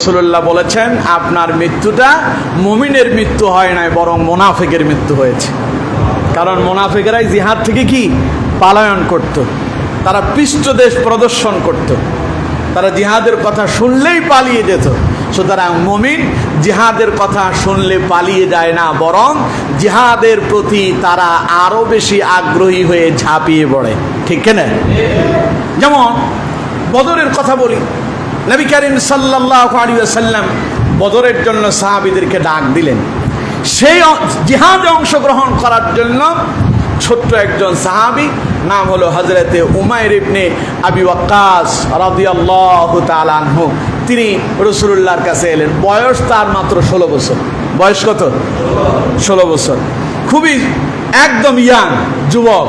রাসূলুল্লাহ বলেছেন, আপনার মৃত্যুটা মুমিনের মৃত্যু হয় নাই, বরং মুনাফিকের মৃত্যু হয়েছে। কারণ মুনাফিকরাই জিহাদ থেকে কি পলায়ন করত, তারা পৃষ্ঠদেশ প্রদর্শন করত, তারা জিহাদের কথা শুনলেই পালিয়ে যেত। সুতরাং মুমিন জিহাদের কথা শুনলে পালিয়ে যায় না, বরং জিহাদের প্রতি তারা আরো বেশি আগ্রহী হয়ে ঝাঁপিয়ে পড়ে। ঠিক না? যেমন বদরের কথা বলি, নবী করিম সাল্লাল্লাহু আলাইহি ওয়াসাল্লাম বদরের জন্য সাহাবীদেরকে ডাক দিলেন। সেই জিহাদে অংশগ্রহণ করার জন্য ছোট্ট একজন সাহাবী, নাম হলো হযরতে উমাইর ইবনে আবি ওয়াক্কাস রাদিয়াল্লাহু তাআলা আনহু, তিনি রাসূলুল্লাহর কাছে এলেন। বয়স তার মাত্র 16 বছর। বয়স কত? 16 বছর। খুবই একদম ইয়াং যুবক।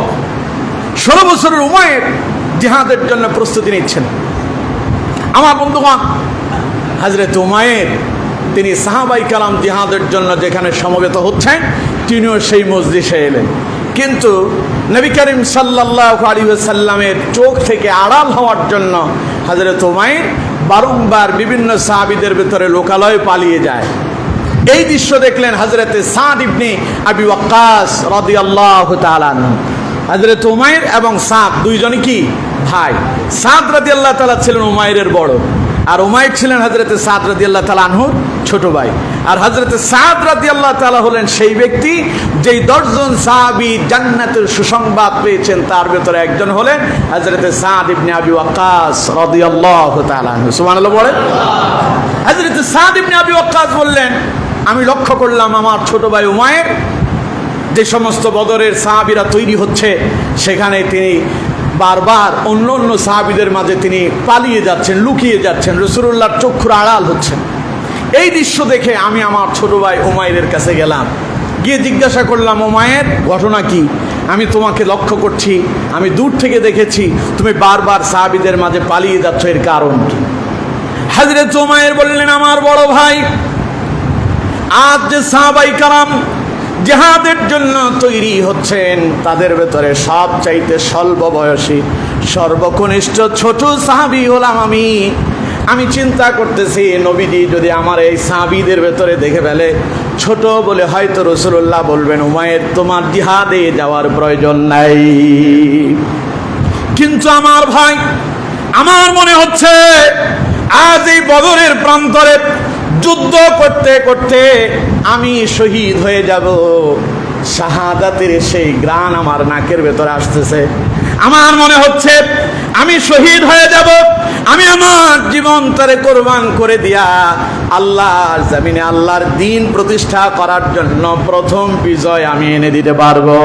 16 বছরের উমাইর জিহাদের জন্য প্রস্তুতি নিচ্ছেন। আমার বন্ধুগণ, হযরত উমাইর তিনি সাহাবায়ে কেরাম জিহাদের জন্য যেখানে সমবেত হচ্ছেন, তিনিও সেই মজলিসে এলেন। কিন্তু নবী করিম সাল্লাল্লাহু আলাইহি ওয়াসাল্লামের চোখ থেকে আড়াল হওয়ার জন্য হযরত উমাইর বারংবার বিভিন্ন সাহাবীদের ভিতরে লোকালয়ে পালিয়ে যায়। এই দৃশ্য দেখলেন হযরতে সাদ ইবনে আবি ওয়াক্কাস রাদিয়াল্লাহু তাআলা আনহু। হযরত উমাইর এবং সাদ দুইজনই কি ভাই। সাদ রাদিয়াল্লাহু তাআলা ছিলেন উমাইরের বড়, আর উমাইর ছিলেন হযরতে সাদ রাদিয়াল্লাহু তাআলা আনহুর ছোট ভাই। আর হযরতে সাদ রাদিয়াল্লাহু তাআলা হলেন সেই ব্যক্তি যেই 10 জন সাহাবী জান্নাতের সুসংবাদ পেয়েছেন, তার ভিতরে একজন হলেন হযরতে সাদ ইবনে আবি ওয়াক্কাস রাদিয়াল্লাহু তাআলা আনহু। সুবহানাল্লাহ বলেন। হযরতে সাদ ইবনে আবি ওয়াক্কাস বললেন, আমি লক্ষ্য করলাম আমার ছোট ভাই উমাইর যে সমস্ত বদরের সাহাবীরা তৈরি হচ্ছে, সেখানে তিনি বারবার অন্য অন্য সাহাবীদের মাঝে তিনি পালিয়ে যাচ্ছেন, লুকিয়ে যাচ্ছেন, রাসূলুল্লাহর চক্ষুর আড়াল হচ্ছেন। এই দৃশ্য দেখে আমি আমার ছোট ভাই উমাইরের কাছে গেলাম, গিয়ে জিজ্ঞাসা করলাম, উমাইর ঘটনা কি? আমি তোমাকে লক্ষ্য করছি, আমি দূর থেকে দেখেছি তুমি বারবার সাহাবীদের মাঝে পালিয়ে যাচ্ছ, এর কারণ কি? হযরত উমাইর বললেন, আমার বড় ভাই, আজ যে সাহাবায়ে কেরাম জিহাদের জন্য তৈরি হচ্ছেন, তাদের ভেতরে সবচাইতে স্বল্প বয়সী সর্বকনিষ্ঠ ছোট সাহাবী হলাম আমি চিন্তা করতেছি, নবীজি যদি আমার এই সাহাবীদের ভেতরে দেখে ফেলে, ছোট বলে হয়তো রাসূলুল্লাহ বলবেন, উমাইর তোমার জিহাদে যাওয়ার প্রয়োজন নাই। কিন্তু আমার ভাই, আমার মনে হচ্ছে আজ এই বদরের প্রান্তরে যুদ্ধ করতে করতে আমি শহীদ হয়ে যাব। শাহাদাতের সেই ঘ্রাণ আমার নাকের ভেতরে আসতেছে। আমার মনে হচ্ছে আমি শহীদ হয়ে যাব, আমি আমার জীবন তারে কোরবান করে দিয়া আল্লাহর জমিনে আল্লাহর দ্বীন প্রতিষ্ঠা করার জন্য প্রথম বিজয় আমি এনে দিতে পারবো।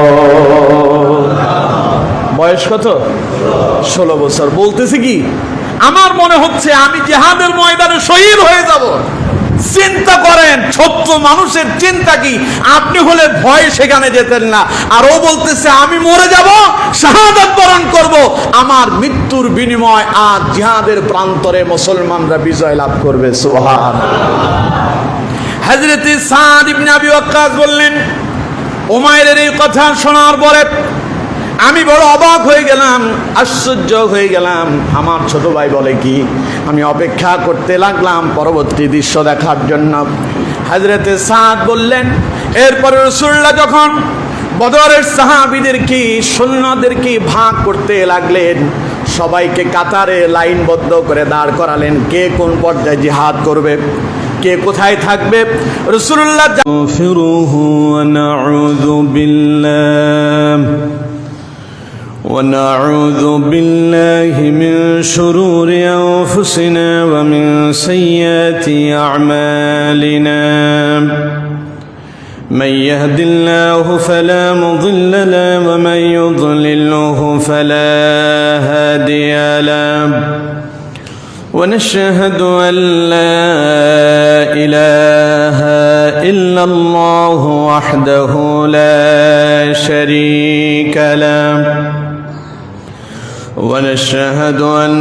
বয়স কত? 16 বছর। বলতেছি কি, আমার মনে হচ্ছে আমি জিহাদের ময়দানে শহীদ হয়ে যাব। চিন্তা করেন, ছোট্ট মানুষের চিন্তা কি! আপনি হলে ভয়ে সেখানে যেতেন না, আর ও বলতেছে আমি মরে যাব, শাহাদাত বরণ করব, আমার মৃত্যুর বিনিময় আজ জিহাদের প্রান্তরে মুসলমানরা বিজয় লাভ করবে। সুবহানাল্লাহ। হযরত সাদ ইবনে আবি ওয়াক্কাস বললেন, উমাইরের এই কথা শোনার পরে আমি বড় অবাক হয়ে গেলাম, আশ্চর্য হয়ে গেলাম। আমার ছোট ভাই বলে কি? আমি অপেক্ষা করতে লাগলাম পরবর্তী দৃশ্য দেখার জন্য। হযরতে সাদ বললেন, এরপরে রাসূলুল্লাহ যখন বদরের সাহাবীদেরকে সৈন্যদেরকে ভাগ করতে লাগলেন, সবাইকে কাতারে লাইনবদ্ধ করে দাঁড় করালেন, কে কোন পর্যায়ে জিহাদ করবে, কে কোথায় থাকবে। রাসূলুল্লাহ ونعوذ بالله من شرور أنفسنا ومن سيئات أعمالنا من يهد الله فلا مضل له ومن يضلله فلا هادي له ونشهد أن لا إله إلا الله وحده لا شريك له ونشهد أن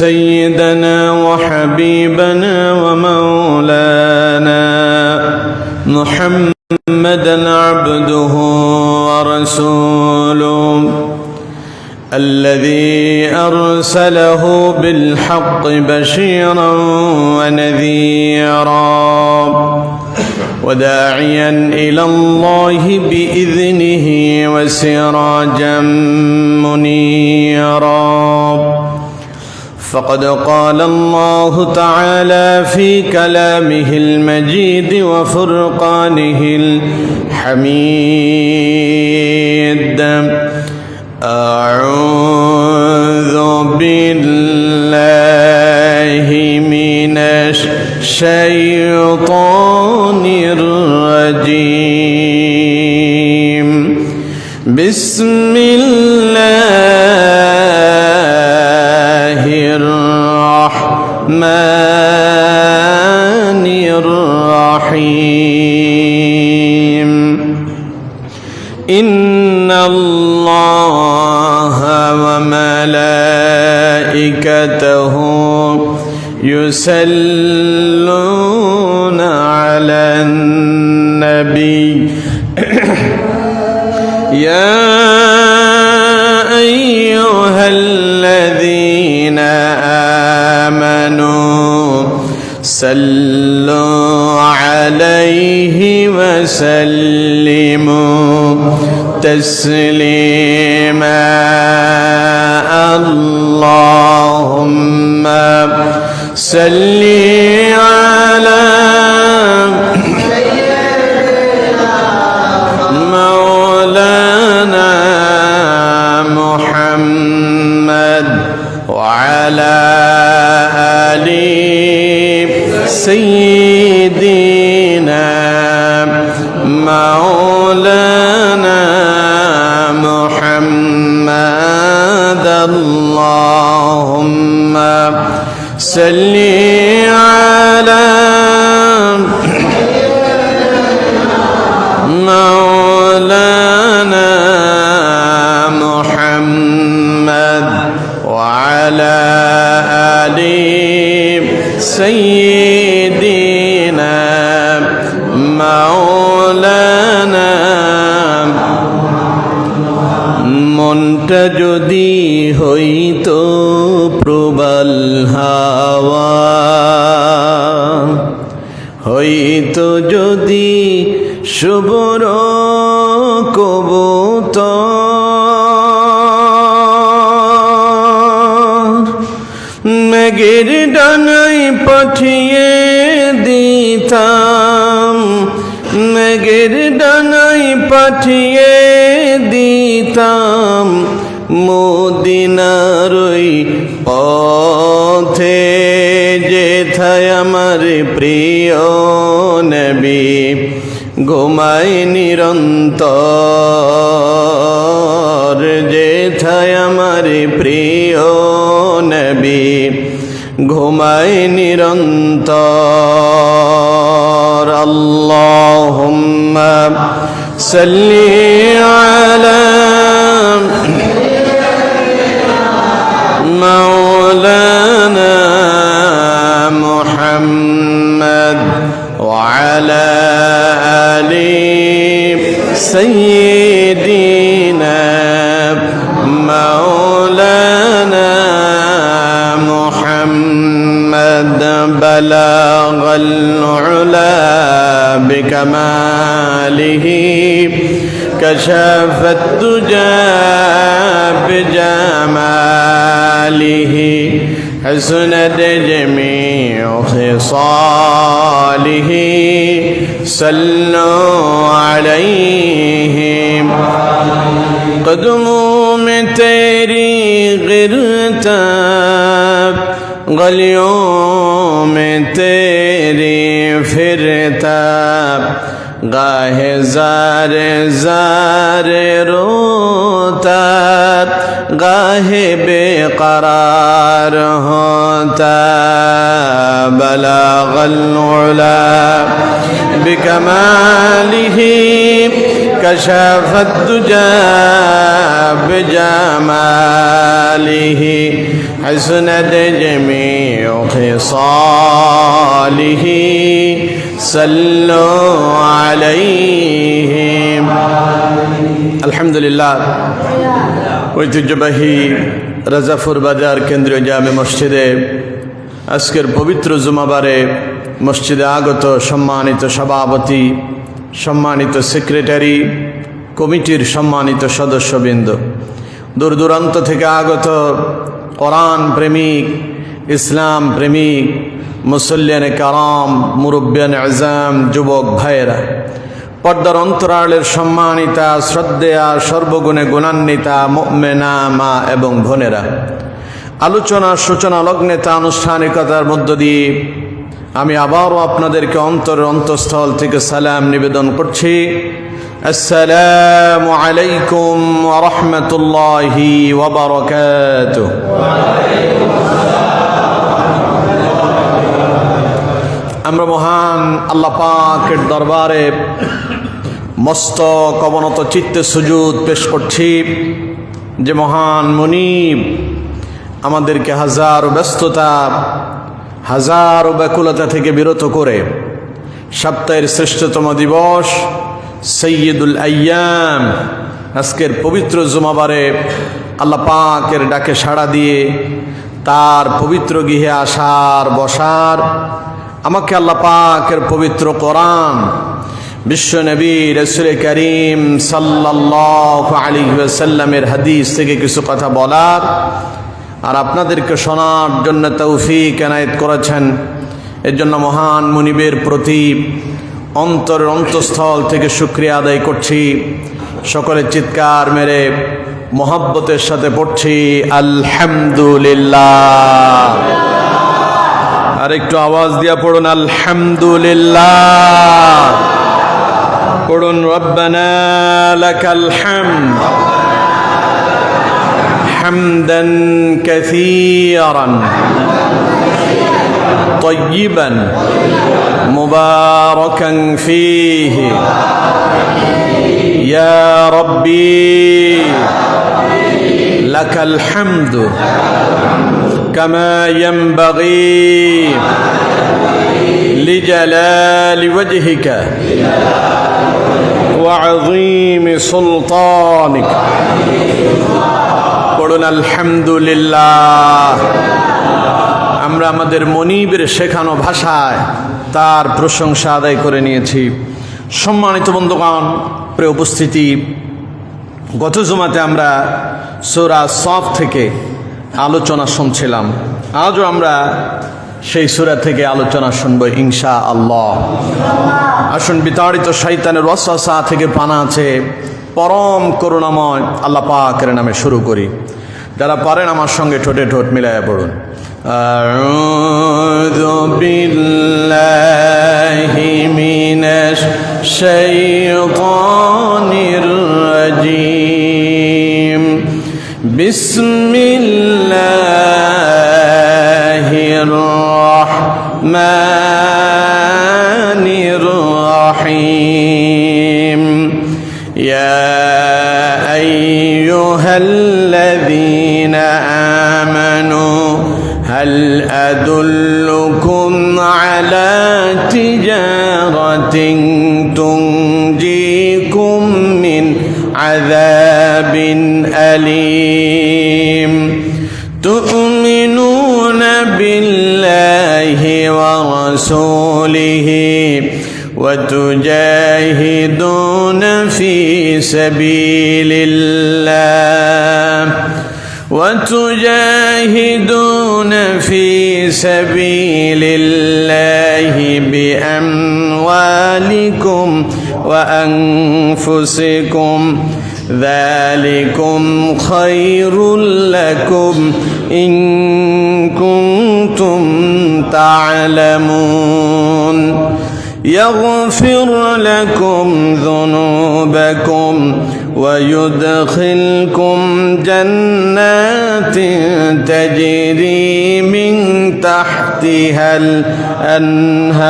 سيدنا وحبيبنا ومولانا محمدا عبده ورسوله الذي أرسله بالحق بشيرا ونذيرا وداعيا إلى الله بإذنه وسراجا منيرا فقد قال الله تعالى في كلامه المجيد وفرقانه الحميد أعوذ بالله من الشيطان الرجيم بسم الله الرحمن الرحيم إن الله وملائكته يصلون على النبي يا أيها الذين آمنوا صلوا عليه وسلموا تسليما اللهم صل على مولانا محمد وعلى آل سيدنا مولانا محمد اللهم صل على مولانا محمد وعلى آل سيدنا مولانا মনটা যদি হইতো প্রবল হাওয়া হইতো যদি শুভ্র কবুতর মেঘের ডানায় পাঠিয়ে দিতাম মেঘের ডানায় পাঠিয়ে দিতাম মদিনার ওই পথে যেথায় আমার প্রিয় নবী ঘুমায় নিরন্তর যেথায় আমার প্রিয় নবী ঘুমায় নিরন্তর আল্লাহুম্মা সাল্লি আলা مولانا محمد وعلى آل سيدنا مولانا محمد بلغ العلا بكماله كشف الدجى بجماله حسنت جميع خصاله صلوا عليه قدموں میں تیری غرتاب گلیوں میں تیری پھرتاب गाहे ज़ारे ज़ारे रोता गाहे बेकरार होता बलागल उला बिकमालिही कशफत दुजा बिजमालिही हसनत जमीउ खिसालिही सल्लु अलैहि। अल्हम्दुलिल्लाह। ঐতিহ্যবাহী রাজাপুর বাজার কেন্দ্রীয় জামে মসজিদে আজকের পবিত্র জুমাবারে মসজিদে আগত সম্মানিত সভাপতি, সম্মানিত সেক্রেটারি, কমিটির সম্মানিত সদস্যবৃন্দ, দূর দূরান্ত থেকে আগত কোরআন প্রেমিক, ইসলাম প্রেমিক, মুসল্লিয়ানে কারাম, মুরব্বিয়ান আজাম, যুবক ভাইয়েরা, পর্দার অন্তরালের সম্মানিতা, শ্রদ্ধেয়া, সর্বগুণে গুণান্বিতা মুমিনা মা এবং বোনেরা, আলোচনা সূচনা লগ্নেতা আনুষ্ঠানিকতার মধ্য দিয়ে আমি আবারও আপনাদেরকে অন্তঃস্থল থেকে সালাম নিবেদন করছি। আসসালামু আলাইকুম ওয়া রাহমাতুল্লাহি ওয়া বারাকাতুহু। আমরা মহান আল্লাহ পাকের দরবারে মস্তক অবনত চিত্তে সুজুদ পেশ করছি, যে মহান মুনিব আমাদেরকে হাজারো ব্যস্ততা, হাজারো ব্যাকুলতা থেকে বিরত করে সপ্তাহের শ্রেষ্ঠতম দিবস সৈয়দুল আইয়াম আজকের পবিত্র জুমাবারে আল্লাহ পাকের ডাকে সাড়া দিয়ে তার পবিত্র গৃহে আসার বসার আমাকে আল্লাহ পাকের পবিত্র কোরআন, বিশ্ব নবী রাসূল করিম সাল্লাল্লাহু আলাইহি ওয়াসাল্লামের হাদিস থেকে কিছু কথা বলার আর আপনাদেরকে শোনার জন্য তৌফিক এনায়েত করেছেন। এর জন্য মহান মুনিবের প্রতি অন্তরের অন্তঃস্থল থেকে শুকরিয়া আদায় করছি। সকলে চিৎকার মেরে মহব্বতের সাথে পড়ছি আলহামদুলিল্লাহ। আর একটু আওয়াজ দিয়া পড়ুন আলহামদুলিল্লাহ। পড়ুন রব্বানা লাকাল হামদ হামদান কাসীরান তাইয়িবান মুবারাকান ফীহি ইয়া রাব্বি লাকাল হামদু কামা ইয়ানবাগী লিজালালি ওয়াজহিকা ওয়া আযীমি সুলতানিকা। পড়ুন আলহামদুলিল্লাহ। আমরা আমাদের মনিবের শেখানো ভাষায় তার প্রশংসা আদায় করে নিয়েছি। সম্মানিত বন্ধুগণ, প্রিয় উপস্থিতি, গত জুমাতে আমরা সূরা সফ থেকে আলোচনা শুনছিলাম। আজও আমরা সেই সূরা থেকে আলোচনা শুনব ইনশাআল্লাহ। আসুন বিতাড়িত শয়তানের ওয়াসওয়াসা থেকে পানা আছে পরম করুণাময় আল্লাহ পাকের নামে শুরু করি। যারা পারেন আমার সঙ্গে ঠোঁটে ঠোঁট মিলাইয়া পড়ুন। আউযু বিল্লাহি মিনাশ শাইতানির রাজীম। বিসমিল্লাহির রাহমানির রাহিম। ইয়া আইয়ুহাল্লাযীনা আমানু হাল আদুল্লুকুম আলা তিজারাতিন তুনজিকুম মিন আযাবিন আলীম। তু'মিনুনা বিল্লাহি ওয়া রাসূলিহি وتجاهدون في سبيل الله بأموالكم وأنفسكم ذلكم خير لكم إن كنتم تعلمون يغفر لكم ذنوبكم ويدخلكم جنات تجري من تحتها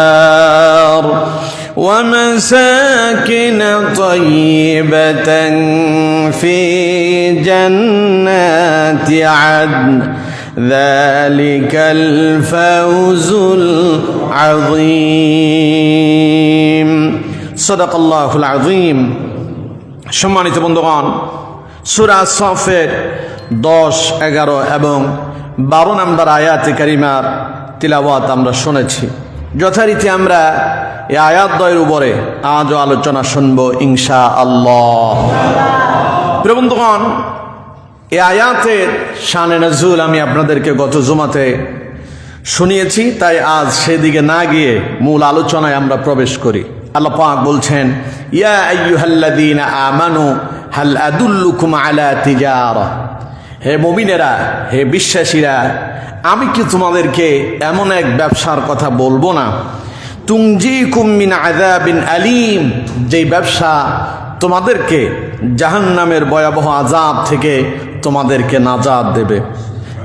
الأنهار ومساكن طيبة في جنات عدن ذلك الفوز العظيم صدق الله العظيم। সম্মানিত বন্ধুগণ, সূরা সফের 10, 11 এবং 12 নম্বর আয়াতে কারিমার তিলাওয়াত আমরা শুনেছি। যথারীতি আমরা এই আয়াত দ্বয়ের উপরে আজও আলোচনা শুনব ইনশাআল্লাহ। প্রিয় বন্ধুগণ, এই আয়াতের শানে নজুল আমি আপনাদেরকে গত জুমাতে শুনিয়েছি, তাই আজ সেদিকে না গিয়ে মূল আলোচনায় আমরা প্রবেশ করি। আল্লাহ পাক বলছেন, ইয়া আইয়ুহাল্লাযীনা আমানু হাল আদুল্লুকুম আলা তিজারা, হে মুমিনেরা, হে বিশ্বাসীরা, আমি কি তোমাদেরকে এমন এক ব্যবসার কথা বলবো না, তুনজিকুম মিন আযাবিন আলীম, যেই ব্যবসা তোমাদেরকে জাহান্নামের ভয়াবহ আযাব থেকে তোমাদেরকে নাজাত দেবে।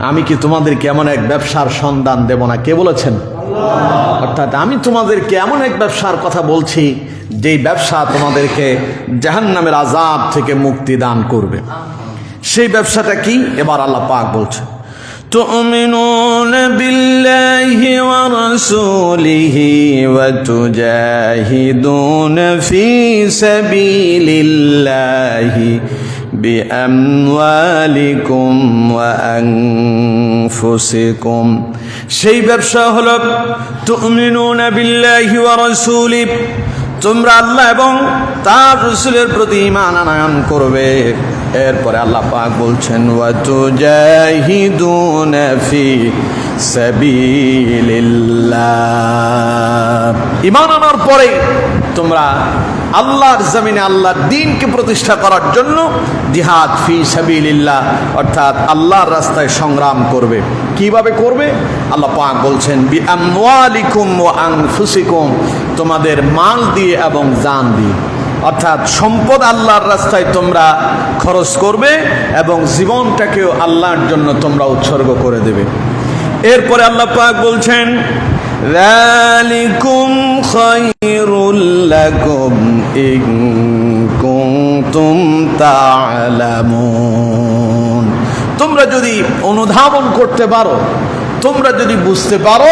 আমি কি তোমাদেরকে এমন এক ব্যবসার সন্ধান দেব না? কে বলেছেন? অর্থাৎ আমি তোমাদেরকে এমন এক ব্যবসার কথা বলছি যেই ব্যবসা তোমাদেরকে জাহান্নামের আযাব থেকে মুক্তি দান করবে। সেই ব্যবসাটা কি? এবার আল্লাহ পাক বলছে, তুমিনুন বিল্লাহি ওয়া রাসূলিহি ওয়া তুজাহিদুন ফি সাবিলিল্লাহি বিআমওয়ালিকুম ওয়া আনফুসিকুম। সেই ব্যবসা হলো তুমিনুনা বিল্লাহি ওয়া রাসূলিহি, তোমরা আল্লাহ এবং তার রাসূলের প্রতি ঈমান আনয়ন করবে। এরপরে আল্লাহ পাক বলছেন, ওয়া তুজাহিদুনা ফি সাবিলিল্লাহ। ঈমান আনার পরে তোমরা আল্লাহর জমিনে আল্লাহর দ্বীনকে প্রতিষ্ঠা করার জন্য জিহাদ ফি সাবিলিল্লাহ, অর্থাৎ আল্লাহর রাস্তায় সংগ্রাম করবে। কিভাবে করবে? আল্লাহ পাক বলছেন, বিআমওয়ালিকুম ওয়া আনফুসিকুম, তোমাদের মাল দিয়ে এবং জান দিয়ে, অর্থাৎ সম্পদ আল্লাহর রাস্তায় তোমরা খরচ করবে এবং জীবনটাকেও আল্লাহর জন্য তোমরা উৎসর্গ করে দেবে। এরপরে আল্লাহ পাক বলছেন, যালিকুম খায়রুল লাকুম ইন কুনতুম তা'লামুন, তোমরা যদি অনুধাবন করতে পারো, তোমরা যদি বুঝতে পারো,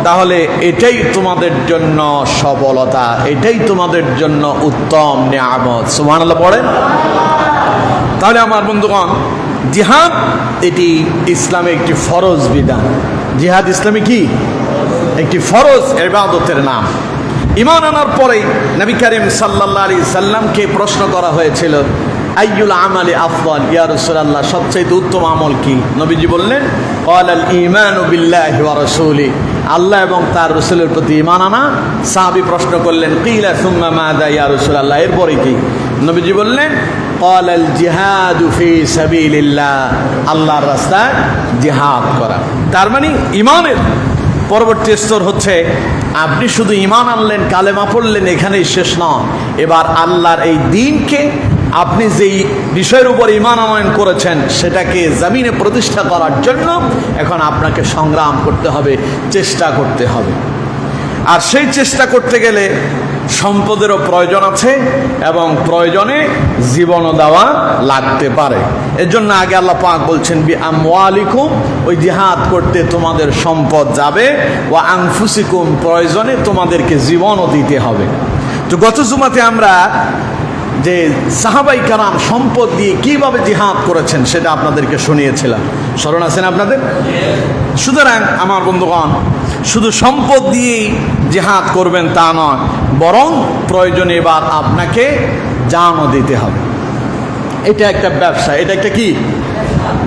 তাহলে এটাই তোমাদের জন্য সফলতা, এটাই তোমাদের জন্য উত্তম নিয়ামত। সুবহানাল্লাহ পড়েন। তাহলে আমার বন্ধুগণ, জিহাদ এটি ইসলামে একটি ফরজ বিধান। জিহাদ ইসলামে কি? একটি ফরজ ইবাদতের নাম। ঈমান আনার পরে নবী করিম সাল্লাল্লাহু আলাইহি সাল্লামকে প্রশ্ন করা হয়েছিল, আইয়ুল আমালি আফদাল, ইয়া রাসূলুল্লাহ, সবচেয়ে উত্তম আমল কি? নবীজি বললেন, ক্বালাল ঈমানু বিল্লাহি ওয়া রাসূলিহি, আল্লাহ এবং তার রাসূলের প্রতি ঈমান আনা। সাহাবী প্রশ্ন করলেন, কিলা সুম্মা মাযা ইয়া রাসূলুল্লাহ, এরপরে কি? নবীজি বললেন, ক্বালাল জিহাদু ফি সাবিলিল্লাহ, আল্লাহর রাস্তায় জিহাদ করা। তার মানে ঈমানের পরবর্তী স্তর হচ্ছে, আপনি শুধু ঈমান আনলেন, কালেমা পড়লেন, এখানেই শেষ নয়। এবার আল্লাহর এই দ্বীনকে আপনি যেই বিষয়ের উপর ঈমান আনয়ন করেছেন সেটাকে জমিনে প্রতিষ্ঠা করার জন্য এখন আপনাকে সংগ্রাম করতে হবে, চেষ্টা করতে হবে। আর সেই চেষ্টা করতে গেলে সম্পদেরও প্রয়োজন আছে এবং প্রয়োজনে জীবনও দেওয়া লাগতে পারে। এর জন্য আগে আল্লাহ পাক বলছেন, বিআমওয়ালিকুম, ওই জিহাদ করতে তোমাদের সম্পদ যাবে, ওয়া আনফুসিকুম, প্রয়োজনে তোমাদেরকে জীবনও দিতে হবে। তো গত জুমাতে আমরা যে সাহাবাই কারাম সম্পদ দিয়ে কিভাবে জিহাদ করেছেন সেটা আপনাদেরকে শুনিয়েছিলাম। স্মরণ আছেন আপনাদের? সুতরাং আমার বন্ধুগণ, শুধু সম্পদ দিয়েই জিহাদ করবেন তা নয়, বরং প্রয়োজনে এবার আপনাকে জানও দিতে হবে। এটা একটা ব্যবসা। এটা একটা কি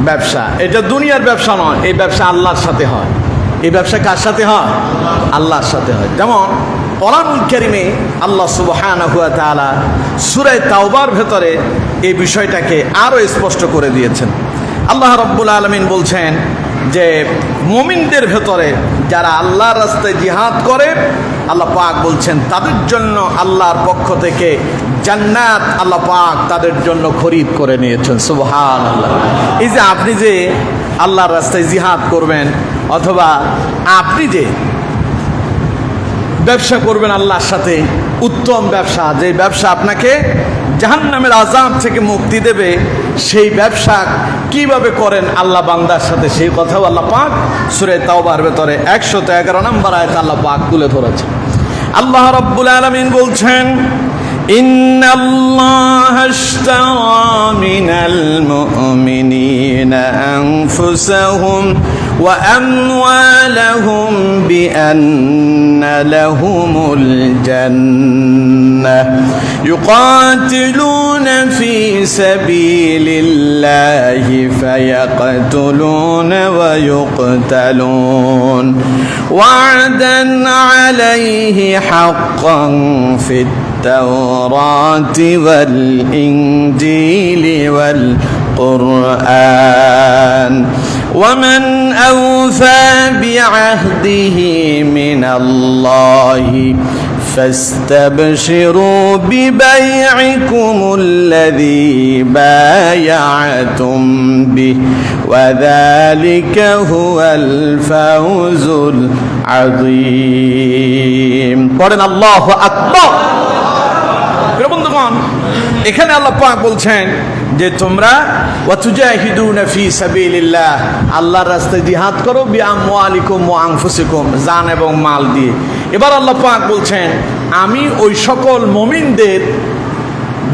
ব্যবসা? এটা দুনিয়ার ব্যবসা নয়, এই ব্যবসা আল্লাহর সাথে হয়। এই ব্যবসা কার সাথে হয়? আল্লাহর সাথে হয়। যেমন কোরআনুল কারীমে আল্লাহ সুবহানাহু ওয়া তাআলা সূরা তাওবার ভেতরে এই বিষয়টাকে আরো স্পষ্ট করে দিয়েছেন। আল্লাহ রাব্বুল আলামিন বলছেন যে মুমিনদের ভেতরে যারা আল্লাহর রাস্তায় জিহাদ করে, আল্লাহ পাক বলছেন তাদের জন্য আল্লাহর পক্ষ থেকে জান্নাত আল্লাহ পাক তাদের জন্য খরিদ করে নিয়েছেন। সুবহানাল্লাহ। এই যে আপনি যে আল্লাহর রাস্তায় জিহাদ করবেন, অথবা আপনি যে ব্যবসা করবেন আল্লাহর সাথে, উত্তম ব্যবসা, যে ব্যবসা আপনাকে জাহান্নামের আযাব থেকে মুক্তি দেবে, সেই ব্যবসা কিভাবে করেন আল্লাহ বান্দার সাথে, সেই কথাও আল্লাহ পাক সূরা তাওবার ভেতরে 111 নম্বর আয়াতে আল্লাহ পাক তুলে ধরেছেন। আল্লাহ রাব্বুল আলামিন বলছেন, إن الله اشترى من المؤمنين أنفسهم وأموالهم بأن لهم الجنة يقاتلون في سبيل الله فيقتلون ويقتلون وعدا عليه حقا في التوراة والإنجيل والقرآن ومن أوفى بعهده من الله فاستبشروا ببيعكم الذي بايعتم به وذلك هو الفوز العظيم পড়েন আল্লাহু আকবার। বন্ধুগণ, এখানে আল্লাহ পাক বলছেন যে তোমরা ওয়াতুজাহিদুনা ফি সাবিলিল্লাহ, আল্লাহর রাস্তায় জিহাদ করো, বিআমওয়ালিকুম ওয়া আনফুসিকুম, জান এবং মাল দিয়ে। এবার আল্লাহ পাক বলছেন আমি ওই সকল মুমিনদের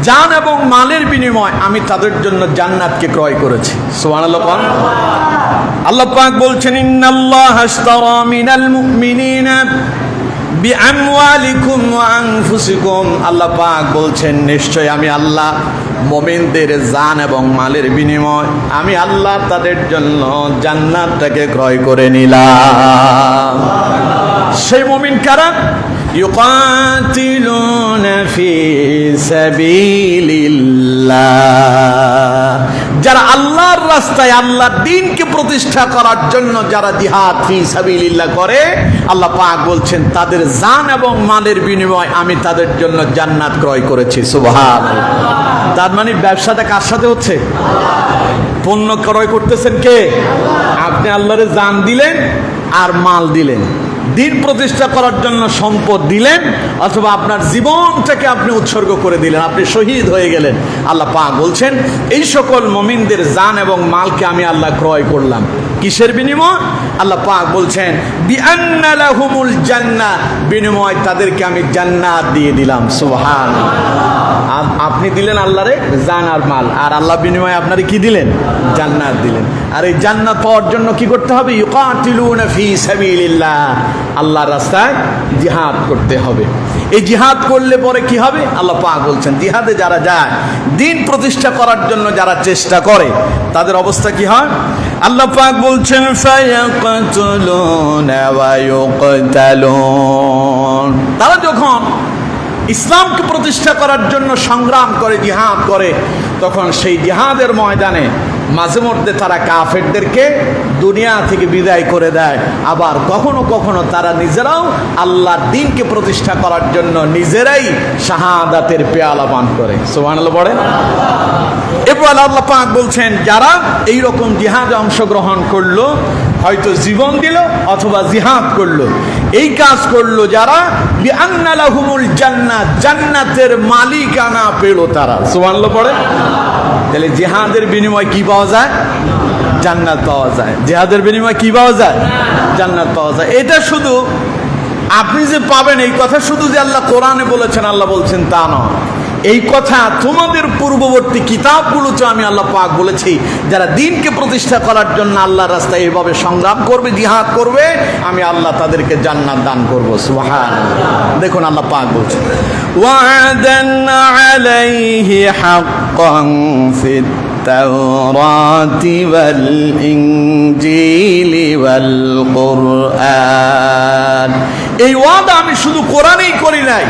জান এবং মালের বিনিময় আমি তাদের জন্য জান্নাতকে ক্রয় করেছি। সুবহানাল্লাহ। আল্লাহ পাক বলছেন ইন্নাল্লাহা আশতারা মিনাল মুমিনিনা বিআমওয়ালিকুম ওয়া আনফুসিকুম, আল্লাহ পাক বলছেন নিশ্চয় আমি আল্লাহ মুমিনদের জান এবং মালের বিনিময় আমি আল্লাহ তাদের জন্য জান্নাতটাকে ক্রয় করে নিলাম। সেই মুমিন কারা? ইউকাতিলুনা ফি সাবিলিল্লাহ, যারা আল্লাহর রাস্তায় আল্লাহর দ্বীনকে প্রতিষ্ঠা করার জন্য যারা জিহাদ ফি সাবিলিল্লাহ করে, আল্লাহ পাক বলছেন তাদের জান এবং মালের বিনিময় আমি তাদের জন্য জান্নাত ক্রয় করেছি। সুবহানাল্লাহ। তার মানে ব্যবসাটা কার সাথে হচ্ছে? পণ্য ক্রয় করতেছেন কে? আপনি আল্লাহরে জান দিলেন আর মাল দিলেন, দ্বীন প্রতিষ্ঠা করার জন্য সম্পদ দিলেন, অথবা আপনার জীবনটাকে আপনি উৎসর্গ করে দিলেন, আপনি শহীদ হয়ে গেলেন। আল্লাহ পাক বলছেন এই সকল মুমিনদের জান এবং মালকে আমি আল্লাহ ক্রয় করলাম। কিসের বিনিময়? আল্লাহ পাক বলছেন বিআন্না লাহুমুল জান্নাহ, বিনিময় তাদেরকে আমি জান্নাত দিয়ে দিলাম। সুবহানাল্লাহ। আপনি দিলেন আল্লাহরে জান আর মাল, আর আল্লাহ বিনিময়ে আপনারে কি দিলেন? জান্নাত দিলেন। আর এই জান্নাত পাওয়ার জন্য কি করতে হবে? ইউকাতিলুনা ফি সাবিলিল্লাহ, আল্লাহর রাস্তায় জিহাদ করতে হবে। এই জিহাদ করলে পরে কি হবে? আল্লাহ পাক বলছেন জিহাদে যারা যায়, দ্বীন প্রতিষ্ঠা করার জন্য যারা চেষ্টা করে, তাদের অবস্থা কি হয়? আল্লাহ পাক বলছেন ফায়াকাতুলুনা ওয়া ইউকতালুন, তারা যখন ইসলামকে প্রতিষ্ঠা করার জন্য সংগ্রাম করে, জিহাদ করে, তখন সেই জিহাদের ময়দানে মাঝে মধ্যে তারা কাফেরদেরকে দুনিয়া থেকে বিদায় করে দেয়, আবার কখনো কখনো তারা নিজেরাও আল্লাহর দ্বীনকে প্রতিষ্ঠা করার জন্য নিজেরাই শাহাদাতের পেয়ালা পান করে। সুবহানাল্লাহ পড়ে। এরপর আল্লাহ পাক বলছেন যারা এই রকম জিহাদে অংশগ্রহণ করলো, হয়তো জীবন দিল অথবা জিহাদ করলো, এই কাজ করলো যারা, বিআন্না লাহুমুল জান্নাত, জান্নাতের মালিকানা পেল তারা। সুবহানাল্লাহ পড়ে। তাহলে জিহাদের বিনিময় কি পাওয়া যায়? জান্নাত পাওয়া যায়। জিহাদের বিনিময় কি পাওয়া যায়? জান্নাত পাওয়া যায়। এটা শুধু আপনি যে পাবেন এই কথা শুধু যে আল্লাহ কোরআনে বলেছেন, আল্লাহ বলছেন তা নয়। এই কথা তোমাদের পূর্ববর্তী কিতাবগুলোতে আমি আল্লাহ পাক বলেছি, যারা দ্বীনকে প্রতিষ্ঠা করার জন্য আল্লাহর রাস্তায় এইভাবে সংগ্রাম করবে, জিহাদ করবে, আমি আল্লাহ তাদেরকে জান্নাত দান করব। সুবহানাল্লাহ। দেখুন আল্লাহ পাক বলছেন ওয়াদান আলাইহি হাক্কান ফিত তাওরাতি ওয়াল ইনজিলি ওয়াল কুরআন। এই ওয়াদা আমি শুধু কোরআনেই করি নাই,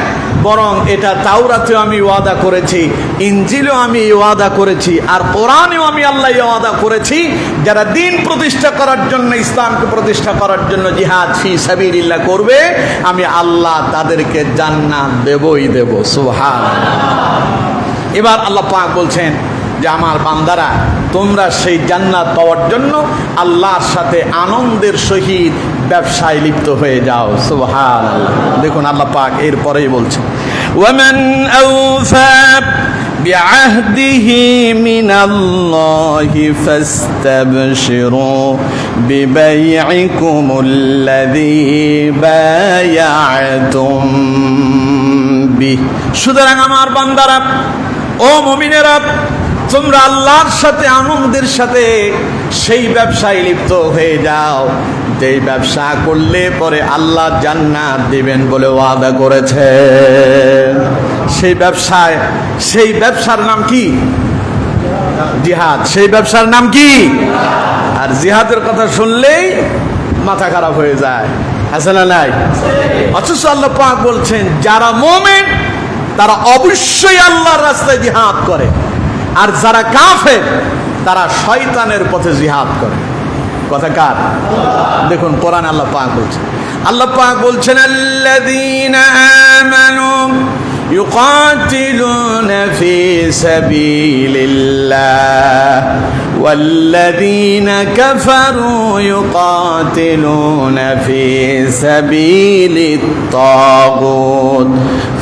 বরং এটা তাওরাতেও আমি ওয়াদা করেছি, ইনজিলেও আমি ওয়াদা করেছি, আর কোরআনেও আমি আল্লাহ ওয়াদা করেছি, যারা দ্বীন প্রতিষ্ঠা করার জন্য, ইসলামকে প্রতিষ্ঠা করার জন্য জিহাদ ফি সাবিলিল্লাহ করবে, আমি আল্লাহ তাদেরকে জান্নাত দেবই দেব। সুবহানাল্লাহ। এবার আল্লাহ পাক বলছেন যে আমার বান্দারা, তোমরা সেই জান্নাত পাওয়ার জন্য আল্লাহর সাথে আনন্দের সহিত ব্যবসায় লিপ্ত হয়ে যাও। সুবহানাল্লাহ। দেখুন আল্লাহ পাক এরপরেই বলছেন ওয়ামান আওফা বিআহদিহি মিনাল্লাহি ফাস্তাবশিরু বিবাইইকুমুল্লাযী বায়া'তুম به সুতরাং আমার বান্দারা, ও মুমিনেরা, তোমরা আল্লাহর সাথে আনন্দের সাথে সেই ব্যবসায় লিপ্ত হয়ে যাও যেই ব্যবসা করলে পরে আল্লাহ জান্নাত দিবেন বলে ওয়াদা করেছেন। সেই ব্যবসার নাম কি? জিহাদ। সেই ব্যবসার নাম কি? আর জিহাদের কথা শুনলেই মাথা খারাপ হয়ে যায়, আছে না নাই? অথচ আল্লাহ পাক বলছেন যারা মুমিন তারা অবশ্যই আল্লাহর রাস্তায় জিহাদ করে, আর যারা কাফের তারা শয়তানের পথে জিহাদ করে। কথা কার? দেখুন কোরআন আল্লাহ পাক বলছেন, আল্লাহ পাক বলছেন আল্লাযীনা আমানু ইউকাতিলুনা ফি সাবিলিল্লাহ ওয়াল্লাযীনা কাফারু ইউকাতিলুনা ফি সাবিলিত তাগুত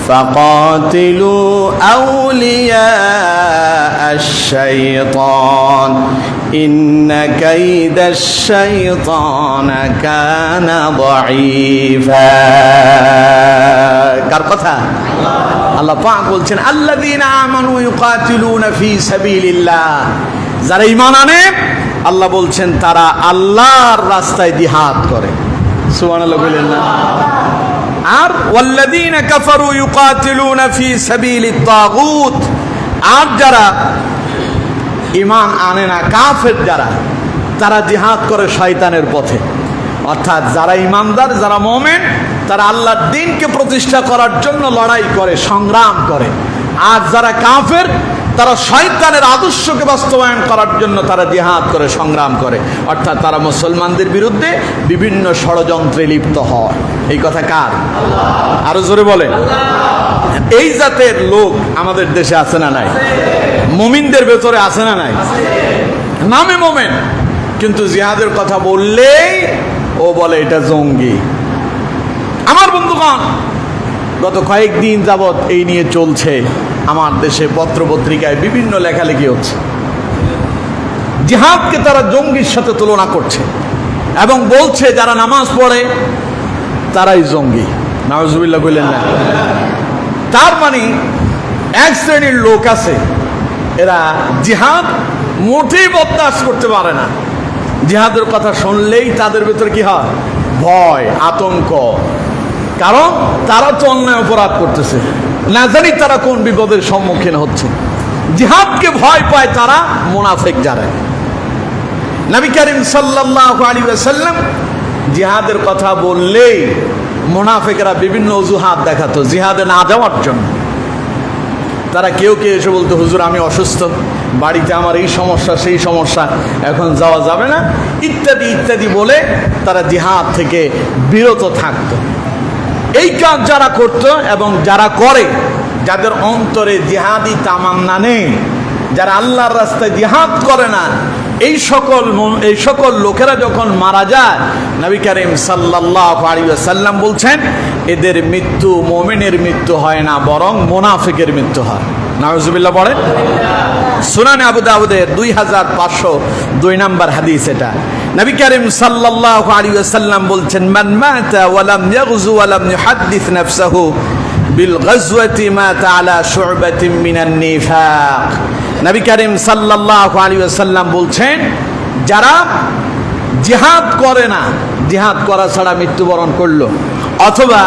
فقاتلوا أولياء الشيطان إن كيد الشيطان كان ضعيفا কার কথা? আল্লাহ পাক বলছেন আল্লাযীনা আমানু ইউকাতিলুনা ফি সাবিলিল্লাহ, যারা ঈমান আনে আল্লাহ বলছেন তারা আল্লাহর রাস্তায় জিহাদ করে। সুবহানাল্লাহ বলেন না? আর ওয়াল্লাযীনা কাফারু ইউকাতিলুনা ফি সাবিলিত তাগুত, আর যারা ঈমান আনে না, কাফের যারা, তারা জিহাদ করে শয়তানের পথে। অর্থাৎ যারা ঈমানদার, যারা মুমিন, তারা আল্লাহর দ্বীনকে প্রতিষ্ঠা করার জন্য লড়াই করে, সংগ্রাম করে। আর যারা কাফের তারা শয়তানের আদর্শকে বাস্তবায়ন করার জন্য তারা জিহাদ করে, সংগ্রাম করে। অর্থাৎ তারা মুসলমানদের বিরুদ্ধে বিভিন্ন ষড়যন্ত্রে লিপ্ত হয়। এই কথা কার? আরো জোরে বলে। এই জাতের লোক আমাদের দেশে আছে না নাই? মুমিনদের ভেতরে আছে না নাই? নামে মুমিন, কিন্তু জিহাদের কথা বললেই ও বলে এটা জঙ্গি। আমার বন্ধুগণ, গত কয়েকদিন যাবৎ এই নিয়ে চলছে আমার দেশে, পত্র পত্রিকায় বিভিন্ন লেখালেখি হচ্ছে। জিহাদকে তারা জঙ্গির সাথে তুলনা করছে এবং বলছে যারা নামাজ পড়ে তারাই জঙ্গি। নাউজুবিল্লাহ বললেন না? তার মানে এক শ্রেণীর লোক আছে, এরা জিহাদ মোটেই বরদাস্ত করতে পারে না। জিহাদের কথা শুনলেই তাদের ভিতরে কি হয়? ভয়, আতঙ্ক। কারণ তারা তো অন্যায় অপরাধ করতেছে, না জানি তারা কোন বিপদের সম্মুখীন হচ্ছে। জিহাদকে ভয় পায় তারা মুনাফিক যারা। নবী করিম সাল্লাল্লাহু আলাইহি ওয়াসাল্লাম জিহাদের কথা বললেই মুনাফিকরা বিভিন্ন অজুহাত দেখাতো জিহাদে না যাওয়ার জন্য। তারা কেউ কেউ এসে বলতো, হুজুর আমি অসুস্থ, বাড়িতে আমার এই সমস্যা সেই সমস্যা, এখন যাওয়া যাবে না, ইত্যাদি ইত্যাদি বলে তারা জিহাদ থেকে বিরত থাকতো। এই কাজ যারা করত এবং যারা করে, যাদের অন্তরে জিহাদি তামান্না নেই, যারা আল্লাহর রাস্তায় জিহাদ করে না, এই সকল লোকেরা যখন মারা যায়, নবী করিম সাল্লাল্লাহু আলাইহি ওয়াসাল্লাম বলছেন এদের মৃত্যু মুমিনের মৃত্যু হয় না, বরং মুনাফিকের মৃত্যু হয়। নাউজুবিল্লাহ পড়েন। সুনানে আবু দাউদের 2502 নম্বর হাদিস এটা। নবী করিম সাল্লাল্লাহু আলাইহি ওয়াসাল্লাম বলছেন মান মাতা ওয়া লাম ইয়াগযু ওয়া লাম ইউহাদ্দিস নাফসাহু বিল গাজওয়াতি মাতা আলা শু'বাতিন মিনান নিফাক। নবী করিম সাল্লাল্লাহু আলাইহি ওয়াসাল্লাম বলছেন যারা জিহাদ করে না, জিহাদ করা ছাড়া মৃত্যুবরণ করলো, অথবা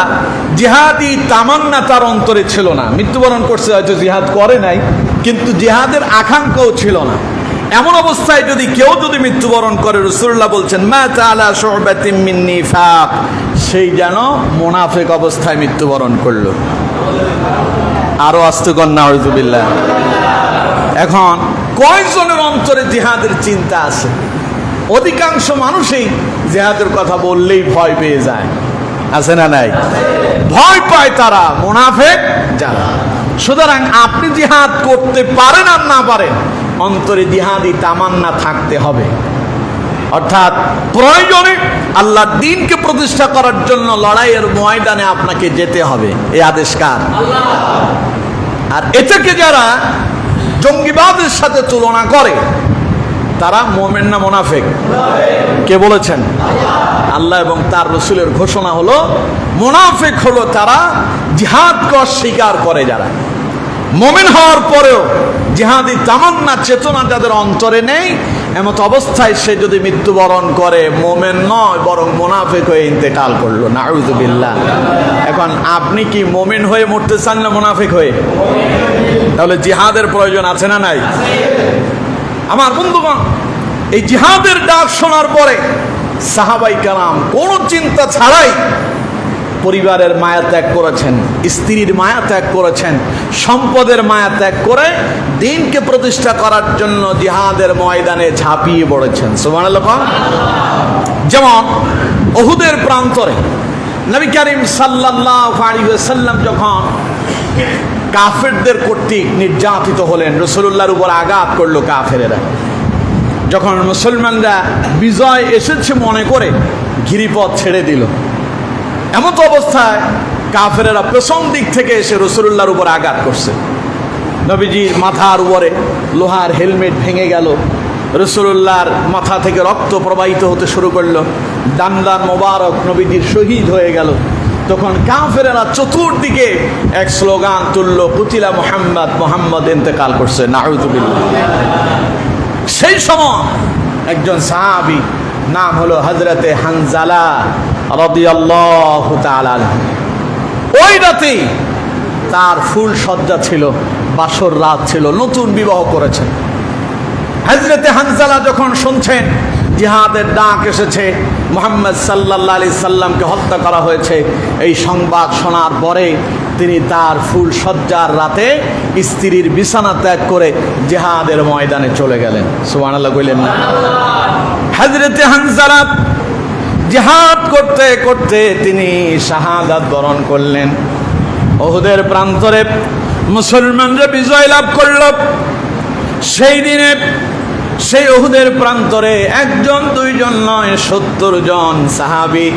জিহাদি তামান্না তার অন্তরে ছিল না, মৃত্যুবরণ করছে, হয়তো জিহাদ করে নাই কিন্তু জিহাদের আকাঙ্ক্ষাও ছিল না, এমন অবস্থায় যদি কেউ মৃত্যুবরণ করে, রাসূলুল্লাহ বলছেন মাতা আলা শু'বাতিন মিন নিফাক, সেই যেন মুনাফিক অবস্থায় মৃত্যুবরণ করলো। আরো আস্তে কর নাউযুবিল্লাহ। এখন কয়জনের অন্তরে জিহাদের চিন্তা আছে? অধিকাংশ মানুষই জিহাদের কথা বললেই ভয় পেয়ে যায়, আছে না নাই? ভয় পায় তারা, মুনাফিক যারা। সুতরাং আপনি জিহাদ করতে পারেন আর না পারেন, অন্তরে জিহাদি তামান্না থাকতে হবে। অর্থাৎ প্রয়োজনে আল্লাহর দ্বীনকে প্রতিষ্ঠা করার জন্য লড়াইয়ের ময়দানে আপনাকে যেতে হবে। এই আদেশ কার? আর এটাকে যারা জঙ্গিবাদের সাথে তুলনা করে তারা মুমিন না মুনাফিক? কে বলেছেন? আল্লাহ এবং তার রাসূলের ঘোষণা হলো মুনাফিক হলো তারা জিহাদকে অস্বীকার করে যারা, মুমিন হওয়ার পরেও জিহাদি তামান্না চেতনা যাদের অন্তরে নেই, এমত অবস্থায় সে যদি মৃত্যুবরণ করে মুমিন নয় বরং মুনাফিক হয়ে ইন্তেকাল করলো, নাউযুবিল্লাহ। এখন আপনি কি মুমিন হয়ে মরতে চান না মুনাফিক হয়ে? তাহলে জিহাদের প্রয়োজন আছে না নাই? আমার বন্ধুগণ, এই জিহাদের ডাক শোনার পরে সাহাবাই কারাম কোনো চিন্তা ছাড়াই পরিবারের মায়া ত্যাগ করেছেন, স্ত্রীর মায়া ত্যাগ করেছেন, সম্পদের মায়া ত্যাগ করে দ্বীনকে প্রতিষ্ঠা করার জন্য জিহাদের ময়দানে ঝাঁপিয়ে পড়েছেন। সুবহানাল্লাহ। যেমন উহুদের প্রান্তরে নবী করিম সাল্লাল্লাহু আলাইহি ওয়াসাল্লাম যখন কাফেরদের কর্তৃক নির্যাতিত হলেন, রাসূলুল্লাহর উপর আঘাত করলো কাফেরেরা, যখন মুসলমানরা বিজয় এসেছে মনে করে গিরিপথ ছেড়ে দিল, এমন অবস্থায় কাফেরেরা পেছন দিক থেকে এসে রাসূলুল্লাহর উপর আঘাত করছে। নবীজির মাথার উপরে লোহার হেলমেট ভেঙে গেল, রাসূলুল্লাহর মাথা থেকে রক্ত প্রবাহিত হতে শুরু করলো, দান্দান মোবারক নবীজির শহীদ হয়ে গেল। তখন কাফেরেরা চতুর্দিকে এক স্লোগান তুলল, কুতিলা মুহাম্মদ, মুহাম্মদ ইন্তেকাল করছে, নাউযুবিল্লাহ। সেই সময় একজন সাহাবী, নাম হলো হযরতে হানজালা রাদিয়াল্লাহু তাআলা আনহু, ওই রাতেই তার ফুল সজ্জা ছিল, বাসর রাত ছিল, নতুন বিবাহ করেছেন। হযরতে হানজালা যখন শুনছেন জিহাদের ডাক এসেছে, মুহাম্মদ সাল্লাল্লাহু আলাইহি সাল্লামকে হত্যা করা হয়েছে, এই সংবাদ শোনার পরে তিনি তার ফুল সজ্জার রাতে স্ত্রীর বিছানা ত্যাগ করে জিহাদের ময়দানে চলে গেলেন। সুবহানাল্লাহ কইলেন না? হযরতে হানজালা জিহাদ করতে করতে তিনি শাহাদাত বরণ করলেন। উহুদের প্রান্তরে মুসলমানরা বিজয় লাভ করল। সেই দিনে সেই উহুদের প্রান্তরে একজন দুইজন নয়, 70 জন সাহাবী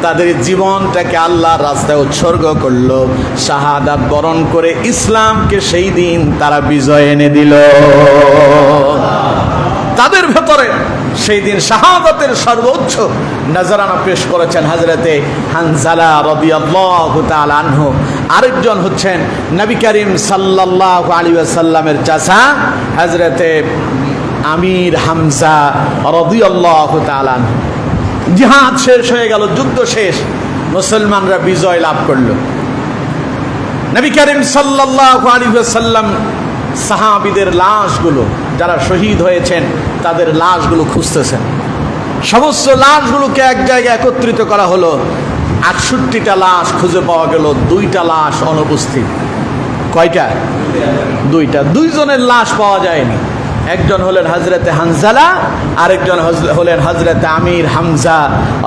তাদের জীবনটাকে আল্লাহর রাস্তায় উৎসর্গ করলো, শাহাদাত বরণ করে ইসলামকে সেই দিন তারা বিজয় এনে দিল। তাদের ভেতরে সেই দিন শাহাদাতের সর্বোচ্চ নজরানা পেশ করেছেন হযরতে হানজালা রাদিয়াল্লাহু তাআলা আনহু। আরেকজন হচ্ছেন নবী করিম সাল্লাল্লাহু আলাইহি ওয়াসাল্লামের চাচা হযরতে আমির হামজা রাদিয়াল্লাহু তাআলা আনহু। জিহাদ শেষ হয়ে গেল, যুদ্ধ শেষ, মুসলমানরা বিজয় লাভ করল। নবী করিম সাল্লাল্লাহু আলাইহি ওয়াসাল্লাম সাহাবীদের লাশগুলো, যারা শহীদ হয়েছেন তাদের লাশগুলো খুঁজতেছেন। সমস্ত লাশগুলোকে এক জায়গায় একত্রিত করা হলো। 68টা লাশ খুঁজে পাওয়া গেল, 2টা লাশ অনুপস্থিত। কয়টা? 2টা। 2 জনের লাশ পাওয়া যায়নি। একজন হলেন হযরতে হানজালা, আরেকজন হলেন হযরতে আমির হামজা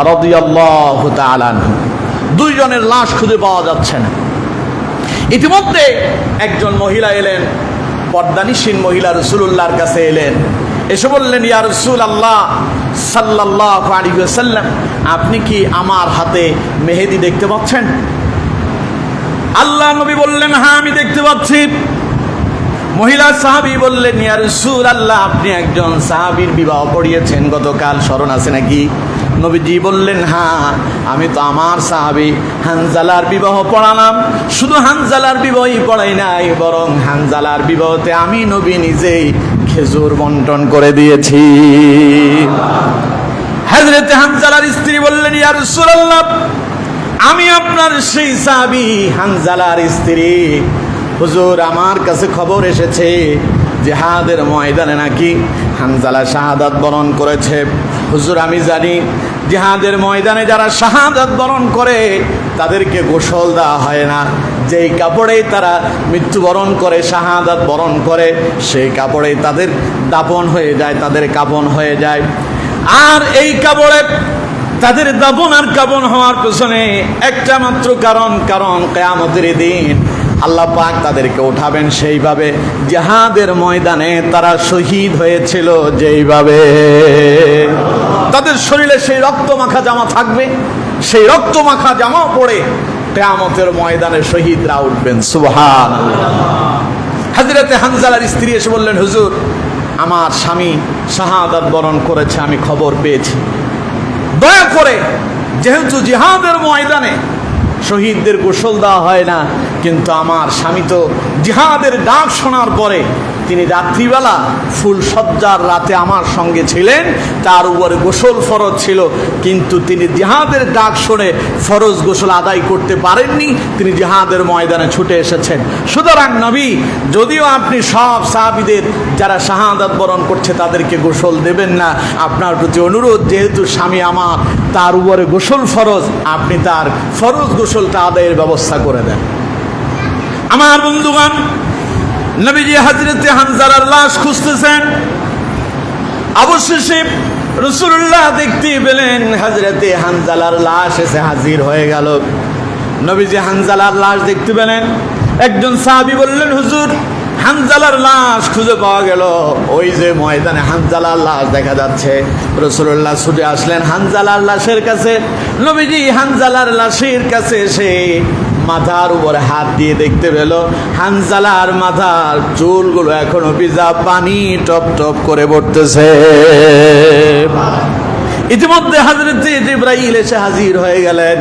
রাদিয়াল্লাহু তাআলা আনহু। 2 জনের লাশ খুঁজে পাওয়া যাচ্ছে না। ইতিমধ্যে একজন মহিলা এলেন, পর্দানিসীন মহিলা রাসূলুল্লাহর কাছে এলেন, এসে বললেন, ইয়া রাসূলুল্লাহ সাল্লাল্লাহু আলাইহি ওয়াসাল্লাম, আপনি কি আমার হাতে মেহেদি দেখতে পাচ্ছেন? আল্লাহ নবী বললেন, হ্যাঁ আমি দেখতে পাচ্ছি। মহিলা সাহাবী বললেন, ইয়া রাসূলুল্লাহ, আপনি একজন সাহাবীর বিবাহ পড়িয়েছেন গতকাল, স্মরণ আছে নাকি? নবীজি বললেন, হ্যাঁ আমি তো আমার সাহাবী হানজালার বিবাহ পড়ালাম। শুধু হানজালার বিবাহই পড়াই নাই, বরং হানজালার বিবাহতে আমি নবী নিজেই খেজুর বন্টন করে দিয়েছি। হযরতে হানজালার স্ত্রী বললেন, ইয়া রাসূলুল্লাহ, আমি আপনার সেই সাহাবী হানজালার স্ত্রী। হুজুর, আমার কাছে খবর এসেছে জিহাদের ময়দানে নাকি হানজালা শাহাদাত বরণ করেছে। হুজুর, আমি জানি জিহাদের ময়দানে যারা শাহাদাত বরণ করে তাদেরকে গোসল দেওয়া হয় না। যেই কাপড়েই তারা মৃত্যুবরণ করে, শাহাদাত বরণ করে, সেই কাপড়েই তাদের দাফন হয়ে যায়, তাদের কাফন হয়ে যায়। আর এই কাপড়ে তাদের দাফন আর কাফন হওয়ার পেছনে একটা মাত্র কারণ কিয়ামতের দিন আল্লাহ পাক তাদেরকে উঠাবেন সেইভাবে জিহাদের ময়দানে তারা শহীদ হয়েছিল। যেইভাবে তাদের শরীরে সেই রক্ত মাখা জামা থাকবে, সেই রক্ত মাখা জামা পরে কিয়ামতের ময়দানে শহীদরা উঠবেন। সুবহানাল্লাহ। হযরতে হানজালার স্ত্রী এসে বললেন, হুজুর, আমার স্বামী শাহাদাত বরণ করেছে, আমি খবর পেয়েছি। দয়া করে, যেহেতু জিহাদের ময়দানে শহীদদের গোসল দেওয়া হয় না, কিন্তু আমার স্বামী তো জিহাদের ডাক শোনার পরে তিনি রাত্রিবেলা ফুল সজ্জার রাতে আমার সঙ্গে ছিলেন, তার উপরে গোসল ফরজ ছিল, কিন্তু তিনি জিহাদের ডাক শুনে ফরজ গোসল আদায় করতে পারেননি, তিনি জিহাদের ময়দানে ছুটে এসেছেন। সুতরাং নবী, যদিও আপনি সব সাহাবীদের যারা শাহাদাত বরণ করছে তাদেরকে গোসল দেবেন না, আপনার প্রতি অনুরোধ, যেহেতু স্বামী আমার, তার উপরে গোসল ফরজ, আপনি তার ফরজ গোসলটা আদায়ের ব্যবস্থা করে দেন। আমার বন্ধুগণ, নবীজি হযরতে হানজালার লাশ খুঁজতেছেন, অবশেষে রাসূলুল্লাহ দেখতে পেলেন হযরতে হানজালার লাশ এসে হাজির হয়ে গেল। নবীজি হানজালার লাশ দেখতে পেলেন, একজন সাহাবী বললেন, হুজুর, হানজালার লাশ খুঁজে পাওয়া গেল, ওই যে ময়দানে হানজালার লাশ দেখা যাচ্ছে। রাসূলুল্লাহ ছুটে আসলেন হানজালার লাশের কাছে। নবীজি হানজালার লাশের কাছে এসে মাথার উপরে হাত দিয়ে দেখতে পেল হানজালার মাথার চুলগুলো এখনো ভিজা, পানি টপ টপ করে পড়তেছে। ইতিমধ্যে হযরতে জিবরাইল এসে হাজির হয়ে গেলেন।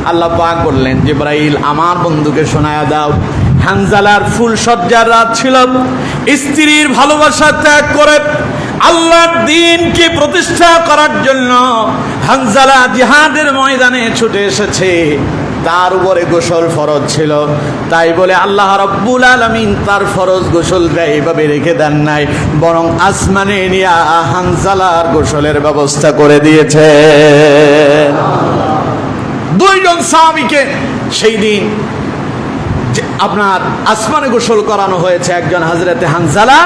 আল্লাহ পাক বললেন, জিবরাইল, আমার বন্ধুকে শোনায়া দাও, হানজালার ফুল সজ্জার রাত ছিল, স্ত্রীর ভালোবাসা ত্যাগ করে আল্লাহর দ্বীনকে প্রতিষ্ঠা করার জন্য হানজালা জিহাদের ময়দানে ছুটে এসেছে, তার উপরে গোসল ফরজ ছিল। তাই বলে আল্লাহ রাব্বুল আলামিন তার ফরজ গোসলটা এইভাবে রেখে দেন নাই, বরং আসমানে নিয়ে হানজালার গোসলের ব্যবস্থা করে দিয়েছে। দুইজন সাহাবীকে সেই দিন আপনার আসমানে গোসল করানো হয়েছে, একজন হযরতে হানজালা,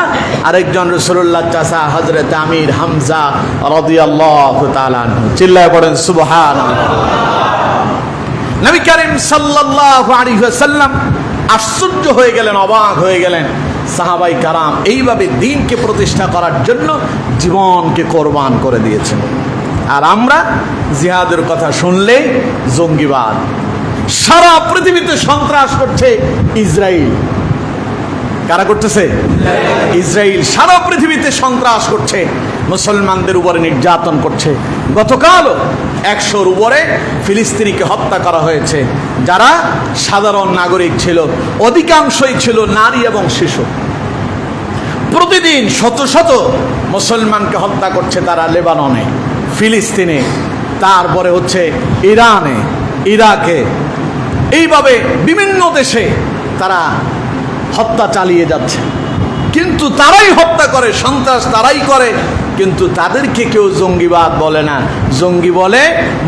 আরেকজন রাসূলুল্লাহ চাচা হযরতে আমির হামজা রাদিয়াল্লাহু তাআলা আনহু। চিল্লায় পড়েন সুবহানাল্লাহ। নবী করিম সাল্লাল্লাহু আলাইহি ওয়াসাল্লাম আশ্চর্য হয়ে গেলেন, অবাক হয়ে গেলেন। সাহাবাই কারাম এইভাবে দ্বীনকে প্রতিষ্ঠা করার জন্য জীবনকে কোরবান করে দিয়েছেন। আর আমরা জিহাদের কথা শুনলে জঙ্গিবাদ, সারা পৃথিবীতে সন্ত্রাস করছে ইসরায়েল। কারা করতেছে? ইসরায়েল সারা পৃথিবীতে সন্ত্রাস করছে, মুসলমানদের উপরে নির্যাতন করছে। গতকাল 100-র উপরে ফিলিস্তিনিকে হত্যা করা হয়েছে, যারা সাধারণ নাগরিক ছিল, অধিকাংশই ছিল নারী এবং শিশু। প্রতিদিন শত শত মুসলমানকে হত্যা করছে তারা লেবাননে, ফিলিস্তিনে, তারপরে হচ্ছে ইরানে, ইরাকে, এইভাবে বিভিন্ন দেশে তারা হত্যা চালিয়ে যাচ্ছে। কিন্তু তারাই হত্যা করে, সন্ত্রাস তারাই করে, কিন্তু তাদেরকে কেউ জঙ্গিবাদ বলে না। জঙ্গি বলে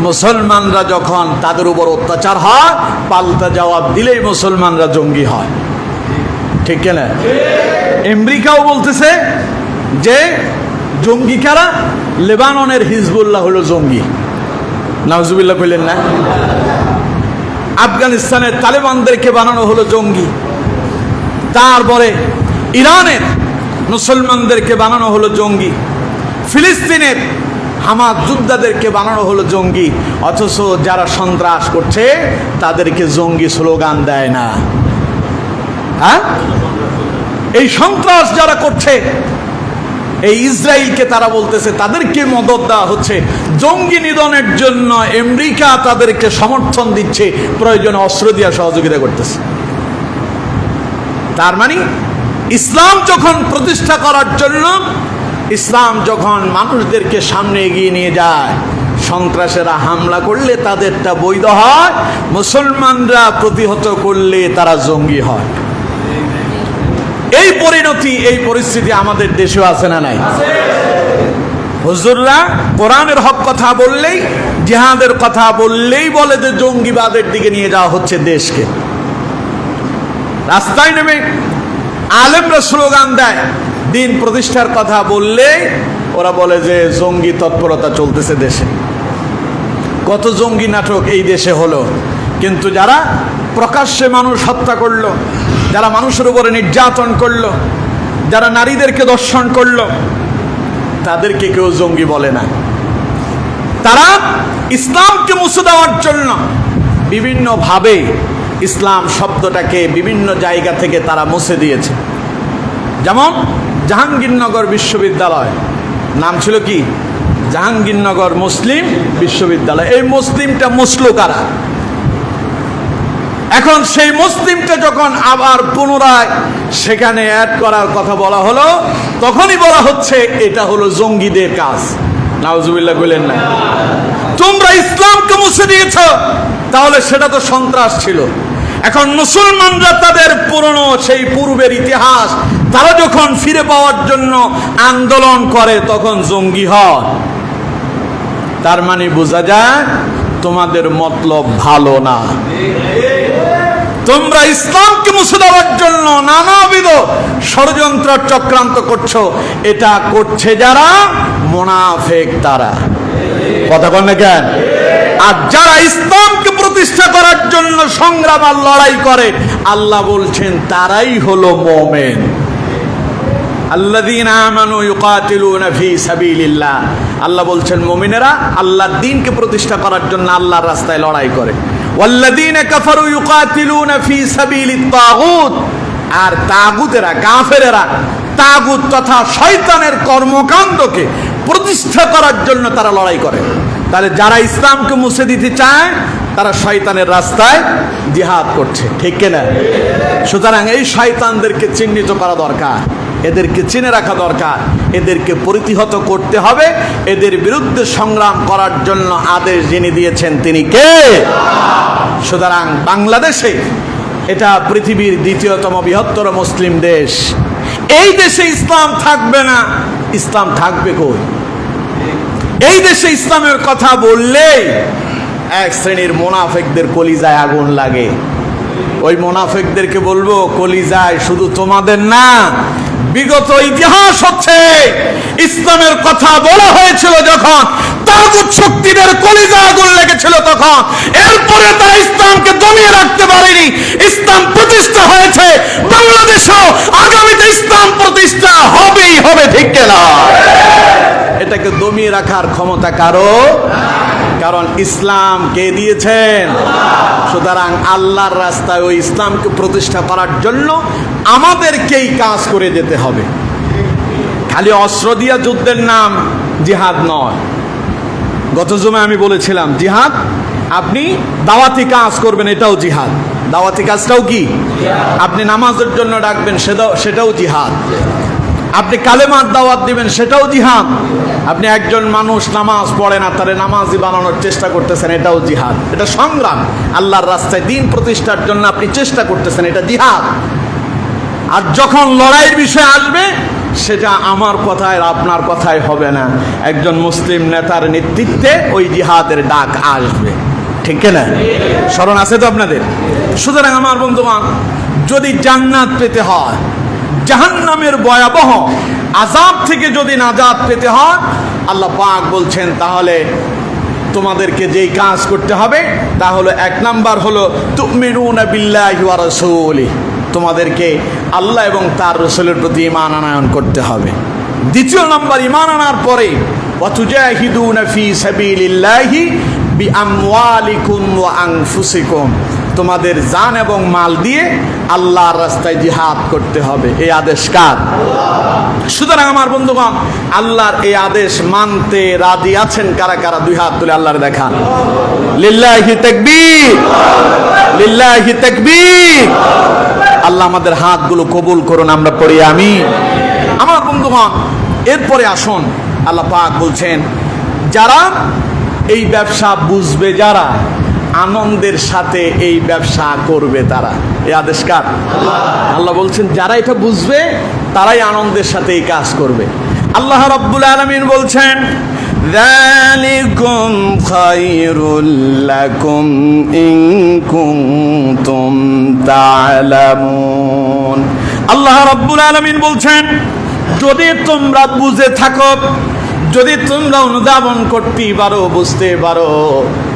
মুসলমানরা যখন তাদের উপর অত্যাচার হয়, পাল্টা জবাব দিলেই মুসলমানরা জঙ্গি হয়। ঠিক না? আমেরিকাও বলতেছে যে জঙ্গি কারা? লেবাননের হিজবুল্লাহ হলো জঙ্গি। নাউজুবিল্লাহ কইলেন না? আফগানিস্তানের তালেবানদেরকে বানানো হলো জঙ্গি। তারপরে ইরানের মুসলমানদেরকে বানানো হলো জঙ্গি, ফিলিস্তিনের হামাস যোদ্ধাদেরকে বানানো হলো জঙ্গি। অথচ যারা সন্ত্রাস করছে তাদেরকে জঙ্গি স্লোগান দেয় না। হ্যাঁ, এই সন্ত্রাস যারা করছে, এই ইসরায়েলকে তারা বলতেছে তাদেরকে মদদ দেওয়া হচ্ছে জঙ্গি নিধনের জন্য। আমেরিকা তাদেরকে সমর্থন দিচ্ছে, প্রয়োজনে অস্ত্র দিয়ে সহযোগিতা করতেছে। তার মানে ইসলাম যখন প্রতিষ্ঠা করার জন্য, ইসলাম যখন মানুষদেরকে সামনে এগিয়ে নিয়ে যায়, সন্ত্রাসেরা হামলা করলে তাদেরটা বৈধ হয়, মুসলমানরা প্রতিহত করলে তারা জঙ্গি হয়। এই পরিণতি, এই পরিস্থিতি আমাদের দেশেও আছে না নাই? হুজুররা কোরআনের হক কথা বললেই, জিহাদের কথা বললেই বলে যে জঙ্গিবাদের দিকে নিয়ে যাওয়া হচ্ছে দেশকে। রাস্তায় নেমে আলেমরা স্লোগান দেয়, দিন প্রতিষ্ঠার কথা বললে ওরা বলে যে জঙ্গি তৎপরতা চলতেছে দেশে। কত জঙ্গি নাটক এই দেশে হলো, কিন্তু যারা প্রকাশ্যে মানুষ হত্যা করলো, যারা মানুষের উপরে নির্যাতন করলো, যারা নারীদেরকে দর্শন করলো, তাদেরকে কেউ জঙ্গি বলে না। তারা ইসলামকে মুছে দেওয়ার জন্য বিভিন্নভাবে ইসলাম শব্দটাকে বিভিন্ন জায়গা থেকে তারা মুছে দিয়েছে। যেমন জাহাঙ্গীরনগর বিশ্ববিদ্যালয়, নাম ছিল কি? জাহাঙ্গীরনগর মুসলিম বিশ্ববিদ্যালয়। এই মুসলিমটা মুসলো কারা? এখন সেই মুসলিমটা যখন আবার পুনরায় সেখানে অ্যাড করার কথা বলা হলো, তখনই বলা হচ্ছে এটা হলো জঙ্গিদের কাজ। নাউজুবিল্লাহ বলেন না। তোমরা ইসলামকে মুছে দিয়েছ, তাহলে সেটা তো সন্ত্রাস ছিল। এখন মুসলমানরা তাদের পুরনো সেই পূর্বের ইতিহাস তারা যখন ফিরে পাওয়ার জন্য আন্দোলন করে, তখন জঙ্গি হয়। তার মানে বোঝা যায় তোমাদের মতলব ভালো না। তোমরা ইসলামকে মুছে দেওয়ার জন্য নানাবিধ ষড়যন্ত্র চক্রান্ত করছো। এটা করছে যারা মুনাফিক, তারা। কথা বল না কেন? আর যারা ইসলামকে প্রতিষ্ঠা করার জন্য সংগ্রাম আর লড়াই করে, আল্লাহ বলছেন তারাই হলো মুমিন। আল্লাযীনা আমানু ইউকাতিলুনা ফি সাবিলিল্লাহ। আল্লাহ বলছেন মুমিনেরা আল্লাহর দ্বীনকে প্রতিষ্ঠা করার জন্য আল্লাহর রাস্তায় লড়াই করে। ওয়াল্লাযীনা কাফারু ইউকাতিলুনা ফি সাবিলিত তাগুত। আর তাগুতেরা, কাফেরেরা তাগুত তথা শয়তানের কর্মকাণ্ডকে প্রতিষ্ঠা করার জন্য তারা লড়াই করে। তাহলে যারা ইসলামকে মুছে দিতে চায় তারা শয়তানের রাস্তায় জিহাদ করছে, ঠিক কিনা? সুতরাং এই শয়তানদেরকে চিহ্নিত করা দরকার, এদেরকে চিনে রাখা দরকার, এদেরকে প্রতিহত করতে হবে। এদের বিরুদ্ধে সংগ্রাম করার জন্য আদেশ যিনি দিয়েছেন তিনি কে? সুতরাং বাংলাদেশে, এটা পৃথিবীর দ্বিতীয়তম বৃহত্তর মুসলিম দেশ, এই দেশে ইসলাম থাকবে না। ইসলাম থাকবে কই? এই দেশে ইসলামের কথা বললেই এক শ্রেণীর মুনাফিকদের কলিজায় আগুন লাগে। ওই মুনাফিকদেরকে বলবো, কলিজায় শুধু তোমাদের না, বিগত ইতিহাস হচ্ছে ইসলামের কথা বলা হয়েছিল যখন তাগুত শক্তিদের কলিজায় আগুন লেগেছিল তখন। এরপরে তারা ইসলামকে দমিয়ে রাখতে পারেনি। ইসলাম প্রতিষ্ঠা হয়েছে বাংলাদেশেও, আগামীতে ইসলাম প্রতিষ্ঠা হবেই হবে, ঠিক কিনা? এটাকে দমিয়ে রাখার ক্ষমতা কারো? কারণ ইসলাম কে দিয়েছেন? সুতরাং আল্লাহর রাস্তায় ওই ইসলামকে প্রতিষ্ঠা করার জন্য আমাদেরকেই কাজ করে যেতে হবে। খালি অস্ত্র দিয়া যুদ্ধের নাম জিহাদ নয়। গত জুমে আমি বলেছিলাম জিহাদ, আপনি দাওয়াতি কাজ করবেন, এটাও জিহাদ। দাওয়াতি কাজটাও কি? আপনি নামাজের জন্য ডাকবেন, সেটাও জিহাদ। আপনি কালেমার দাওয়াত দিবেন, সেটাও জিহাদ। আপনি একজন মানুষ নামাজ পড়ে না, তারে নামাজি বানানোর চেষ্টা করতেছেন, এটাও জিহাদ। এটা সংগ্রাম, আল্লাহর রাস্তায় দ্বীন প্রতিষ্ঠার জন্য আপনি চেষ্টা করতেছেন, এটা জিহাদ। আর যখন লড়াইয়ের বিষয় আসবে, সেটা আমার কথায় আপনার কথায় হবে না, একজন মুসলিম নেতার নেতৃত্বে ওই জিহাদের ডাক আসবে, ঠিক না? স্মরণ আছে তো আপনাদের? সুতরাং আমার বন্ধুগণ, যদি জান্নাত পেতে হয়, জাহান্নামের ভয়াবহ আযাব থেকে যদি নাজাত পেতে হয়, আল্লাহ পাক বলছেন তাহলে তোমাদেরকে যেই কাজ করতে হবে তা হলো, এক নাম্বার হলো তুমিনুনা বিল্লাহি ওয়া রাসূলিহি, তোমাদেরকে আল্লাহ এবং তার রাসূলের প্রতি ঈমান আনয়ন করতে হবে। দ্বিতীয় নাম্বার, ঈমান আনার পরে ওয়া তুজাহিদুনা ফি সাবিলিল্লাহি বিআমওয়ালিকুম ওয়া আনফুসিকুম, তোমাদের জান এবং মাল দিয়ে আল্লাহর রাস্তায় জিহাদ করতে হবে। এই আদেশ কার? সুতরাং আমার বন্ধুগণ, আল্লাহর এই আদেশ মানতে রাজি আছেন কারা কারা? দুই হাত তুলে আল্লাহর দেখান। লিল্লাহি তাকবীর, লিল্লাহি তাকবীর। আল্লাহ আমাদের হাতগুলো কবুল করুন, আমরা পড়ি আমিন। আমার বন্ধুগণ, এরপরে আসুন, আল্লাহ পাক বলছেন যারা এই ব্যবসা বুঝবে, যারা আনন্দের সাথে এই ব্যবসা করবে, তারা। এই আদেশ কার? আল্লাহ বলছেন যারা এটা বুঝবে তারাই আনন্দের সাথে এই কাজ করবে। আল্লাহ রাব্বুল আলামিন বলছেন যালিকুম খায়রুল লাকুম ইন কুনতুম তা'লামুন। আল্লাহ রাব্বুল আলামিন বলছেন যদি তোমরা বুঝে থাকো, যদি তোমরা অনুধাবন করতে পারো, বুঝতে পারো,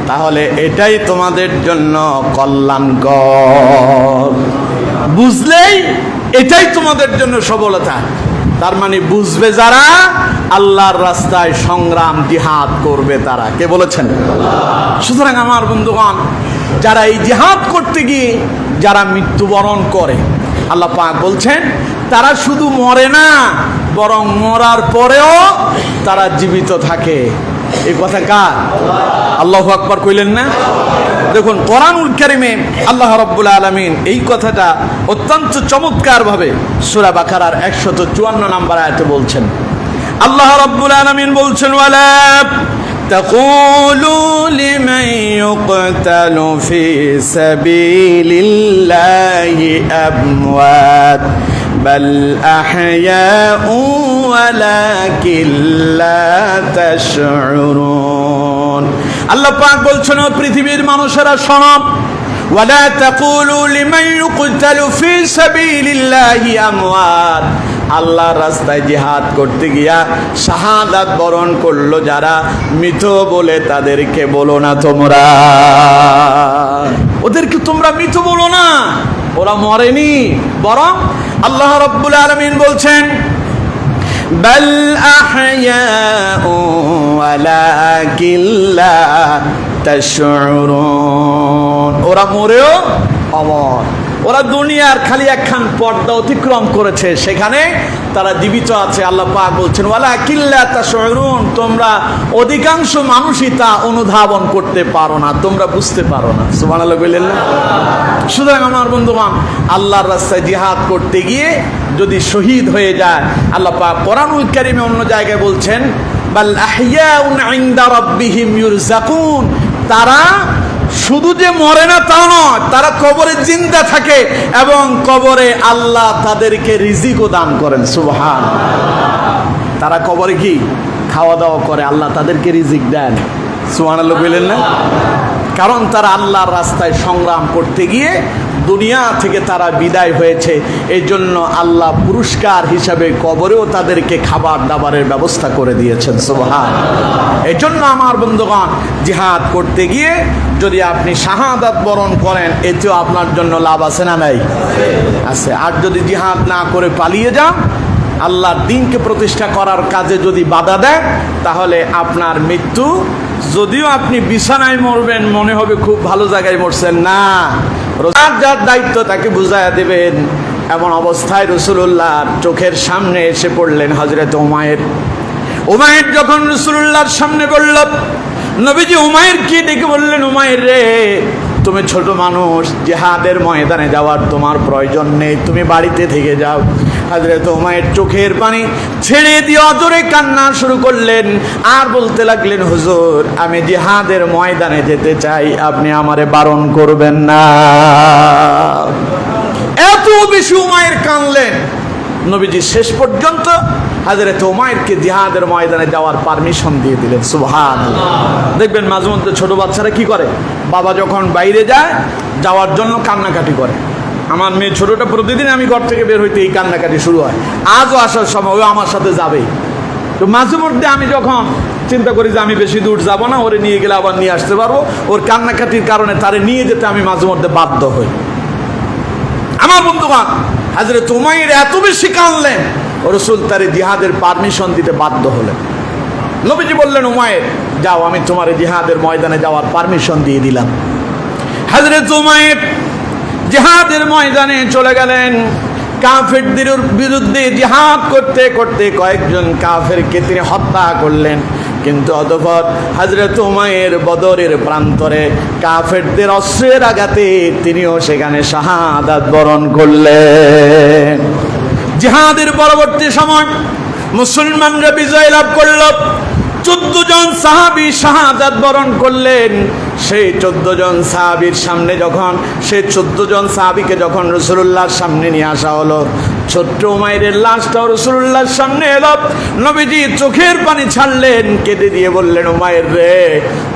তাহলে এটাই তোমাদের জন্য কল্যাণকর। বুঝলেই এটাই তোমাদের জন্য সফলতা। তার মানে বুঝবে যারা, আল্লাহর রাস্তায় সংগ্রাম জিহাদ করবে তারা। কে বলেছেন? সুতরাং আমার বন্ধুগণ, যারা এই জিহাদ করতে গিয়ে যারা মৃত্যুবরণ করে, আল্লাহ পাক বলছেন তারা শুধু মরে না, বরং মরার পরেও তারা জীবিত থাকে। এই কথা কার? আল্লাহু আকবার কইলেন না? দেখুন কোরআনুল কারীমে আল্লাহ রাব্বুল আলামিন এই কথাটা অত্যন্ত চমৎকার ভাবে সূরা বাকারার 154 নম্বর আয়াতে বলছেন। আল্লাহ রাব্বুল আলামিন বলছেন, ওয়ালা তাকুলু লিমান ইউকতালু ফি সাবিলিল্লাহি আমওয়াত বাল আহইয়াউ ওয়ালাকিন লা তাশউরুন। আল্লাহ পাক বলছেন, ও পৃথিবীর মানুষেরা শোনো, ওয়ালা তাকুলু লিমান ইউকতালু ফি সাবিলিল্লাহি আমওয়াত, আল্লাহর রাস্তায় জিহাদ করতে গিয়া শাহাদাত বরণ করলো যারা, মৃত বলে তাদেরকে বলো না তোমরা, ওদেরকে তোমরা মৃত বলো না, ওরা মরেনি, বরং আল্লাহ রাব্বুল আলামিন বলছেন বাল আহইয়াউ ওয়ালাকিন লা তাশউরুন, ওরা মরেও অমর, ওরা দুনিয়ার খালি একখান পর্দা অতিক্রম করেছে, সেখানে তারা জীবিত আছে। আল্লাহ পাক বলছেন ওয়ালাকিন লা তাশউরুন, তোমরা অধিকাংশ মানুষই তা অনুধাবন করতে পারো না, তোমরা বুঝতে পারো না। সুবহানাল্লাহ বললেন না? সুতরাং আমার বন্ধুগণ, আল্লাহর রাস্তায় জিহাদ করতে গিয়ে যদি শহীদ হয়ে যায়, আল্লাহ পাক কোরআনুল কারীমে অন্য জায়গায় বলছেন বাল আহইয়াউন ইনদা রাব্বিহিম ইউরযাকুন, তারা শুধু যে মরে না তা নয়, তারা কবরে জিন্দা থাকে এবং কবরে আল্লাহ তাদেরকে রিজিকও দান করেন। সুবহানাল্লাহ। তারা কবরে কি খাওয়া দাওয়া করে, আল্লাহ তাদেরকে রিজিক দেন। সুবহানাল্লাহ বললেন না? কারণ তারা আল্লাহর রাস্তায় সংগ্রাম করতে গিয়ে দুনিয়া থেকে তারা বিদায় হয়েছে, এই জন্য আল্লাহ পুরস্কার হিসাবে কবরেও তাদেরকে খাবার দাবারের ব্যবস্থা করে দিয়েছেন। সুবহানাল্লাহ। এই জন্য আমার বন্ধুগণ, জিহাদ করতে গিয়ে যদি আপনি শাহাদাত বরণ করেন, এতেও আপনার জন্য লাভ আছে না নাই? আছে। আর যদি জিহাদ না করে পালিয়ে যান, আল্লাহর দ্বীনকে প্রতিষ্ঠা করার কাজে যদি বাধা দেয়, তাহলে আপনার মৃত্যু, যদিও আপনি বিছানায় মরবেন, মনে হবে খুব ভালো জায়গায় মরছেন, না, যার দায়িত্ব তাকে বুঝাইয়া দেবেন। এমন অবস্থায় রাসূলুল্লাহর চোখের সামনে এসে পড়লেন হযরত উমাইর। উমাইর যখন রাসূলুল্লাহর সামনে পড়ল, নবীজি উমাইরকে ডেকে বললেন, উমাইর রে, তুমি ছোট মানুষ, জিহাদের ময়দানে যাওয়ার তোমার প্রয়োজন নেই, তুমি বাড়িতে থেকে যাও। হযরত উমাইর চোখের পানি ছেড়ে দিয়ে অজরে কান্না শুরু করলেন আর বলতে লাগলেন, হুজুর, আমি জিহাদের ময়দানে যেতে চাই, আপনি আমারে বারণ করবেন না। এত বেশি উমাইর কাঁদলেন, নবীজি শেষ পর্যন্ত হযরত উমাইরকে জিহাদের ময়দানে যাওয়ার পারমিশন দিয়ে দিলেন। সুবহানাল্লাহ। দেখবেন মাঝে মধ্যে ছোট বাচ্চারা কি করে, বাবা যখন বাইরে যায় যাওয়ার জন্য কান্নাকাটি করে। আমার মেয়ে ছোটটা প্রতিদিন আমি ঘর থেকে বের হইতে এই কান্নাকাটি শুরু হয়, আজও আসার সময় ও আমার সাথে যাবে। তো মাঝে মধ্যে আমি যখন চিন্তা করি যে আমি বেশি দূর যাব না, ওরে নিয়ে গেলে আবার নিয়ে আসতে পারবো, ওর কান্নাকাটির কারণে তারে নিয়ে যেতে আমি মাঝে মধ্যে বাধ্য হই। আমার বন্ধুগণ, হযরত উমাইর এত বেশি কাঁদলেন, রাসূল তারে জিহাদের পারমিশন দিতে বাধ্য হলেন। নবীজি বললেন, উমাইর যাও, আমি তোমার জিহাদের ময়দানে যাওয়ার পারমিশন দিয়ে দিলাম। হযরত উমাইর জিহাদের ময়দানে চলে গেলেন। কাফেরদের বিরুদ্ধে জিহাদ করতে করতে কয়েকজন কাফেরকে তিনি হত্যা করলেন, কিন্তু অতঃপর হযরত উমাইর বদরের প্রান্তরে কাফেরদের অস্ত্রের আঘাতে তিনিও সেখানে শাহাদাত বরণ করলেন। জিহাদের পরবর্তী সময় মুসলমানরা বিজয় লাভ করল। 14 জন সাহাবী শাহাদাত বরণ করলেন। সেই 14 জন সাহাবীর সামনে যখন সেই 14 জন সাহাবীকে যখন রাসূলুল্লাহর সামনে নিয়ে আসা হলো, ছোট্ট উমাইরের লাশটাও রাসূলুল্লাহর সামনে এলো। নবীজি চোখের পানি ছাড়লেন, কেঁদে দিয়ে বললেন, উমাইর রে,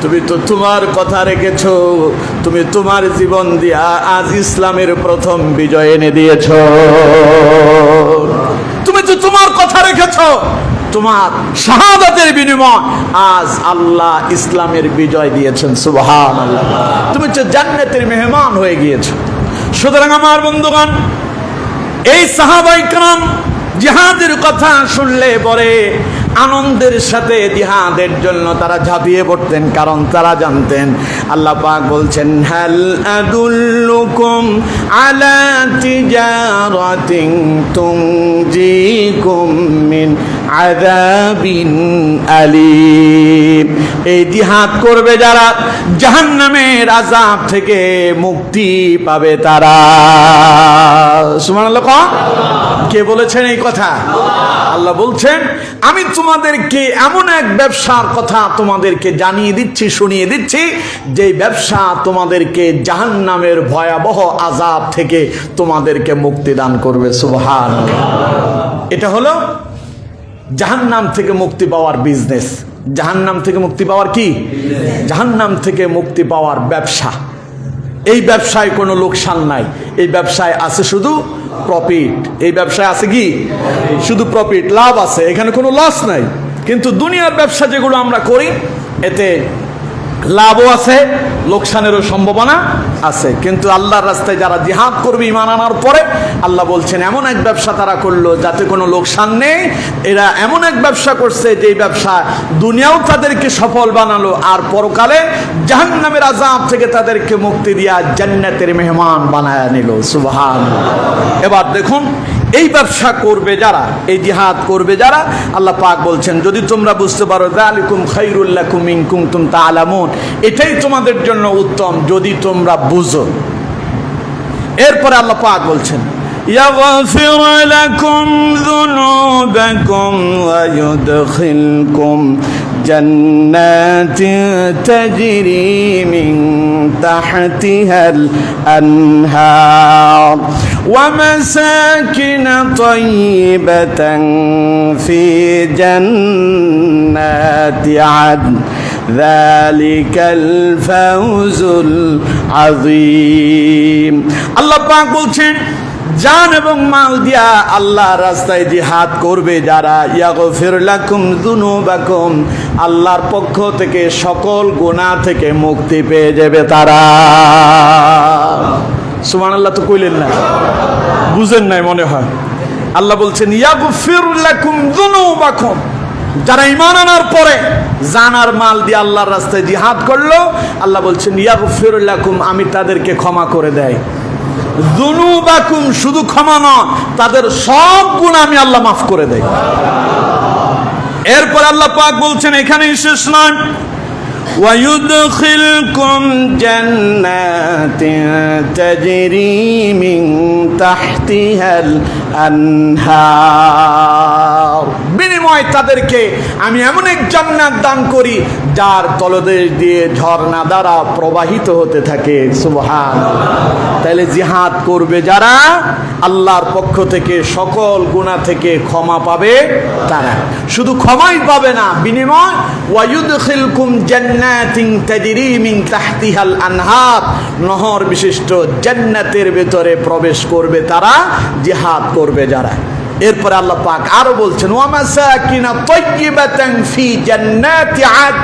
তুমি তো তোমার কথা রেখেছো, তুমি তোমার জীবন দিয়া আজ ইসলামের প্রথম বিজয় এনে দিয়েছো, তুমি তো তোমার কথা রেখেছো, তোমার শাহাদাতের বিনিময় আজ আল্লাহ ইসলামের বিজয় দিয়েছেন। সুবহানাল্লাহ। তুমি তো জান্নাতের মেহমান হয়ে গিয়েছো। সুতরাং আমার বন্ধুগণ, এই সাহাবায়ে কেরাম জিহাদের কথা শুনলে পরে আনন্দের সাথে জিহাদের জন্য তারা ঝাঁপিয়ে পড়তেন, কারণ তারা জানতেন আল্লাহ পাক বলছেন, হাল আদুল্লুকুম আলা তিজারাতিন তুনজিকুম মিন আযাবিন আলীম। এই জিহাদ করবে যারা জাহান্নামের আযাব থেকে মুক্তি পাবে তারা। সুবহানাল্লাহ। কে বলেছেন এই কথা? আল্লাহ বলছেন আমি তোমাদেরকে এমন এক ব্যবসার কথা তোমাদেরকে জানিয়ে দিচ্ছি, শুনিয়ে দিচ্ছি, যে ব্যবসা তোমাদেরকে জাহান্নামের ভয়াবহ আযাব থেকে তোমাদেরকে মুক্তি দান করবে। সুবহানাল্লাহ। এটা হলো জাহান্নাম থেকে মুক্তি পাওয়ার বিজনেস। জাহান্নাম থেকে মুক্তি পাওয়ার কি? জাহান্নাম থেকে মুক্তি পাওয়ার ব্যবসা। এই ব্যবসায় কোনো লোকসান নাই, এই ব্যবসায় আছে শুধু প্রফিট। এই ব্যবসায় আছে কি? শুধু প্রফিট, লাভ আছে, এখানে কোনো লস নাই। কিন্তু দুনিয়ার ব্যবসা যেগুলো আমরা করি এতে লাভও আছে, লোকসানেরও সম্ভাবনা আছে। কিন্তু আল্লাহর রাস্তায় যারা জিহাদ করবে ঈমান আনার পরে, আল্লাহ বলছেন এমন এক ব্যবসা তারা করলো যাতে কোনো লোকসান নেই। এরা এমন এক ব্যবসা করছে যে ব্যবসা দুনিয়াও তাদেরকে সফল বানালো, আর পরকালে জাহান্নামের আযাব থেকে তাদেরকে মুক্তি দিয়া জান্নাতের মেহমান বানায়া নিল। সুবহানাল্লাহ। এবার দেখুন এই ব্যবসা করবে যারা, এই জিহাদ করবে যারা, আল্লাহ পাক বলছেন যদি তোমরা বুঝতে পারো যালিকুম খায়রুল লাকুম ইন কুনতুম তা'লামুন, এটাই তোমাদের জন্য উত্তম যদি তোমরা বুঝো। এরপরে আল্লাহ পাক বলছেন يغفر لكم ذنوبكم ويدخلكم جنات تجري من تحتها الأنهار ومساكن طيبة في جنات عدن ذلك الفوز العظيم। আল্লাহ পাক বলছেন জান এবং মাল দিয়া আল্লাহর রাস্তায় জিহাদ করবে যারা, ইয়াগফির লাকুম যুনুবাকুম, আল্লাহর পক্ষ থেকে সকল গুনাহ থেকে মুক্তি পেয়ে যাবে তারা। সুবহানাল্লাহ। তো কইলেন না, বুঝেন নাই মনে হয়। আল্লাহ বলছেন ইয়াগফির লাকুম যুনুবাকুম, যারা ঈমান আনার পরে জানার মাল দিয়ে আল্লাহর রাস্তায় জিহাদ করলো, আল্লাহ বলছেন ইয়াগফির লাকুম, আমি তাদেরকে ক্ষমা করে দেয়। যুনুবাকুম, শুধু ক্ষমা নয়, তাদের সব গুনাহ আমি আল্লাহ মাফ করে দেই। এরপর আল্লাহ পাক বলছেন এখানেই শেষ নয়, ويدخلكم جنات تجري من تحتها الأنهار, বিনিময় তাদেরকে আমি এমন এক জান্নাত দান করি যার তলদেশ দিয়ে ঝর্ণা দ্বারা প্রবাহিত হতে থাকে। সুবহানাল্লাহ। তাহলে জিহাদ করবে যারা আল্লাহর পক্ষ থেকে সকল গুনাহ থেকে ক্ষমা পাবে তারা। শুধু ক্ষমাই পাবে না, বিনিময় ওয়ায়ুদখিলকুম জান্নাতিন তাজরি মিন তাহতিহাল আনহার, নহর বিশিষ্ট জান্নাতের ভিতরে প্রবেশ করবে তারা, জিহাদ করবে যারা। এরপরে আল্লাহ পাক আরো বলছেন ওয়া মাসাকিনা তাইয়্যিবাতান ফি জান্নাতি আদ,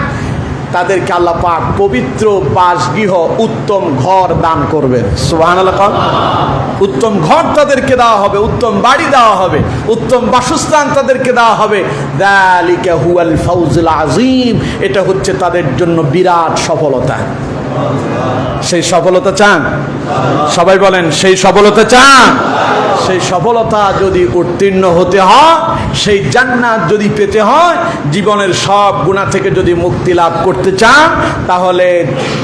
তাদেরকে আল্লাহ পাক পবিত্র বাসগৃহ, উত্তম ঘর দান করবেন। সুবহানাল্লাহ। উত্তম ঘর তাদেরকে দেওয়া হবে, উত্তম বাড়ি দেওয়া হবে, উত্তম বাসস্থান তাদেরকে দেওয়া হবে। যালিকা হুয়াল ফাউজুল আযীম, এটা হচ্ছে তাদের জন্য বিরাট সফলতা। সেই সফলতা চান? সবাই বলেন সেই সফলতা চান? সেই সফলতা যদি উত্তীর্ণ হতে হয়, সেই জান্নাত যদি পেতে হয়, জীবনের সব গুনাহ থেকে যদি মুক্তি লাভ করতে চান, তাহলে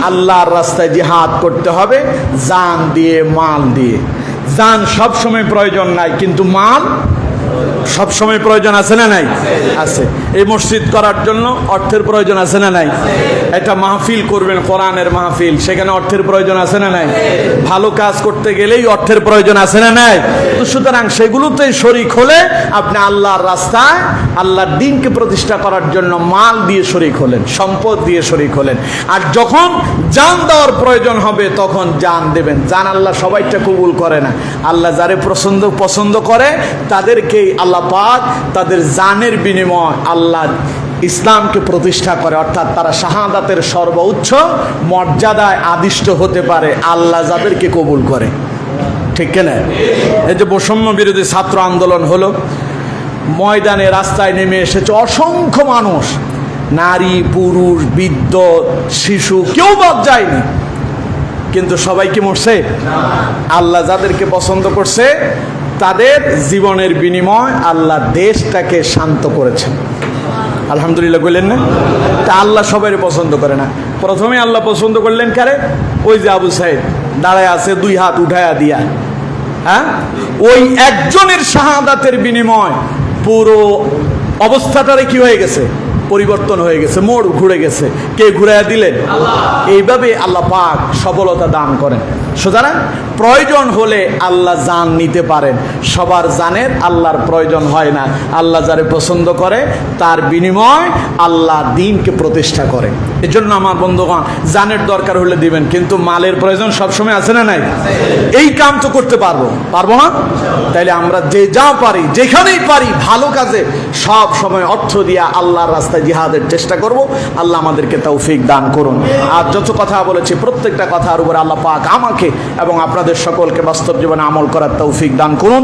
আল্লাহর রাস্তায় জিহাদ করতে হবে জান দিয়ে, মাল দিয়ে। জান সব সময় প্রয়োজন নাই, কিন্তু মাল সব সময় প্রয়োজন আছে না নাই? আছে। এই মসজিদ করার জন্য অর্থের প্রয়োজন আছে না নাই? একটা মাহফিল করবেন, কোরআনের মাহফিল, সেখানে অর্থের প্রয়োজন আছে না নাই? ভালো কাজ করতে গেলেই অর্থের প্রয়োজন আছে না নাই? তো সুতরাং সেগুলোতে শরীক হলে আপনি আল্লাহর রাস্তায় আল্লাহর দ্বীনকে প্রতিষ্ঠা করার জন্য মাল দিয়ে শরীক হলেন, সম্পদ দিয়ে শরীক হলেন। আর যখন জান দেওয়ার প্রয়োজন হবে তখন জান দেবেন। জান আল্লাহ সবাইটা কবুল করে না, আল্লাহ যারে পছন্দ করে তাদেরকেই আল্লাহ পাক তাদের জানের বিনিময় আল্লাহ ইসলামকে প্রতিষ্ঠা করে, অর্থাৎ তারা শাহাদাতের সর্বোচ্চ মর্যাদায় আদিষ্ট হতে পারে আল্লাহ যাদেরকে কবুল করে। ঠিক কিনা? এই যে বৈষম্য বিরোধী ছাত্র আন্দোলন হলো, ময়দানে রাস্তায় নেমে এসেছে অসংখ্য মানুষ, নারী পুরুষ বৃদ্ধ শিশু কেউ বাদ যায়নি। কিন্তু সবাই কি মরছে? আল্লাহ যাদেরকে পছন্দ করছে তাদের জীবনের বিনিময় আল্লাহ দেশটাকে শান্ত করেছেন। আলহামদুলিল্লাহ বললেন না? তা আল্লাহ সবাই পছন্দ করে না। প্রথমে আল্লাহ পছন্দ করলেন কারে? ওই যে আবু সাইদ দাঁড়ায় আছে 2 হাত উঠায়া দিয়া, হ্যাঁ, ওই একজনের শাহাদাতের বিনিময় পুরো অবস্থাটারে কি হয়ে গেছে? পরিবর্তন হয়ে গেছে, মোড় ঘুরে গেছে। কে ঘুরাইয়া দিলেন? এইভাবে আল্লাহ পাক সফলতা দান করেন। সুতরাং প্রয়োজন হলে আল্লাহ জান নিতে পারেন, সবার জানের আল্লাহর প্রয়োজন হয় না। আল্লাহ যারে পছন্দ করে তার বিনিময় আল্লাহ দ্বীনকে প্রতিষ্ঠা করেন। এজন্য আমার বন্ধুগণ, জানের দরকার হলে দিবেন, কিন্তু মালের প্রয়োজন সবসময় আছে না নাই? এই কাম তো করতে পারবো না? তাইলে আমরা যে যা পারি, যেখানেই পারি, ভালো কাজে সব সময় অর্থ দিয়া আল্লাহর রাস্তায় জিহাদের চেষ্টা করব। আল্লাহ আমাদেরকে তৌফিক দান করুন। আর যত কথা বলেছি প্রত্যেকটা কথার উপর আল্লাহ পাক আমাকে এবং আপনাদের সকলকে বাস্তব জীবনে আমল করার তৌফিক দান করুন।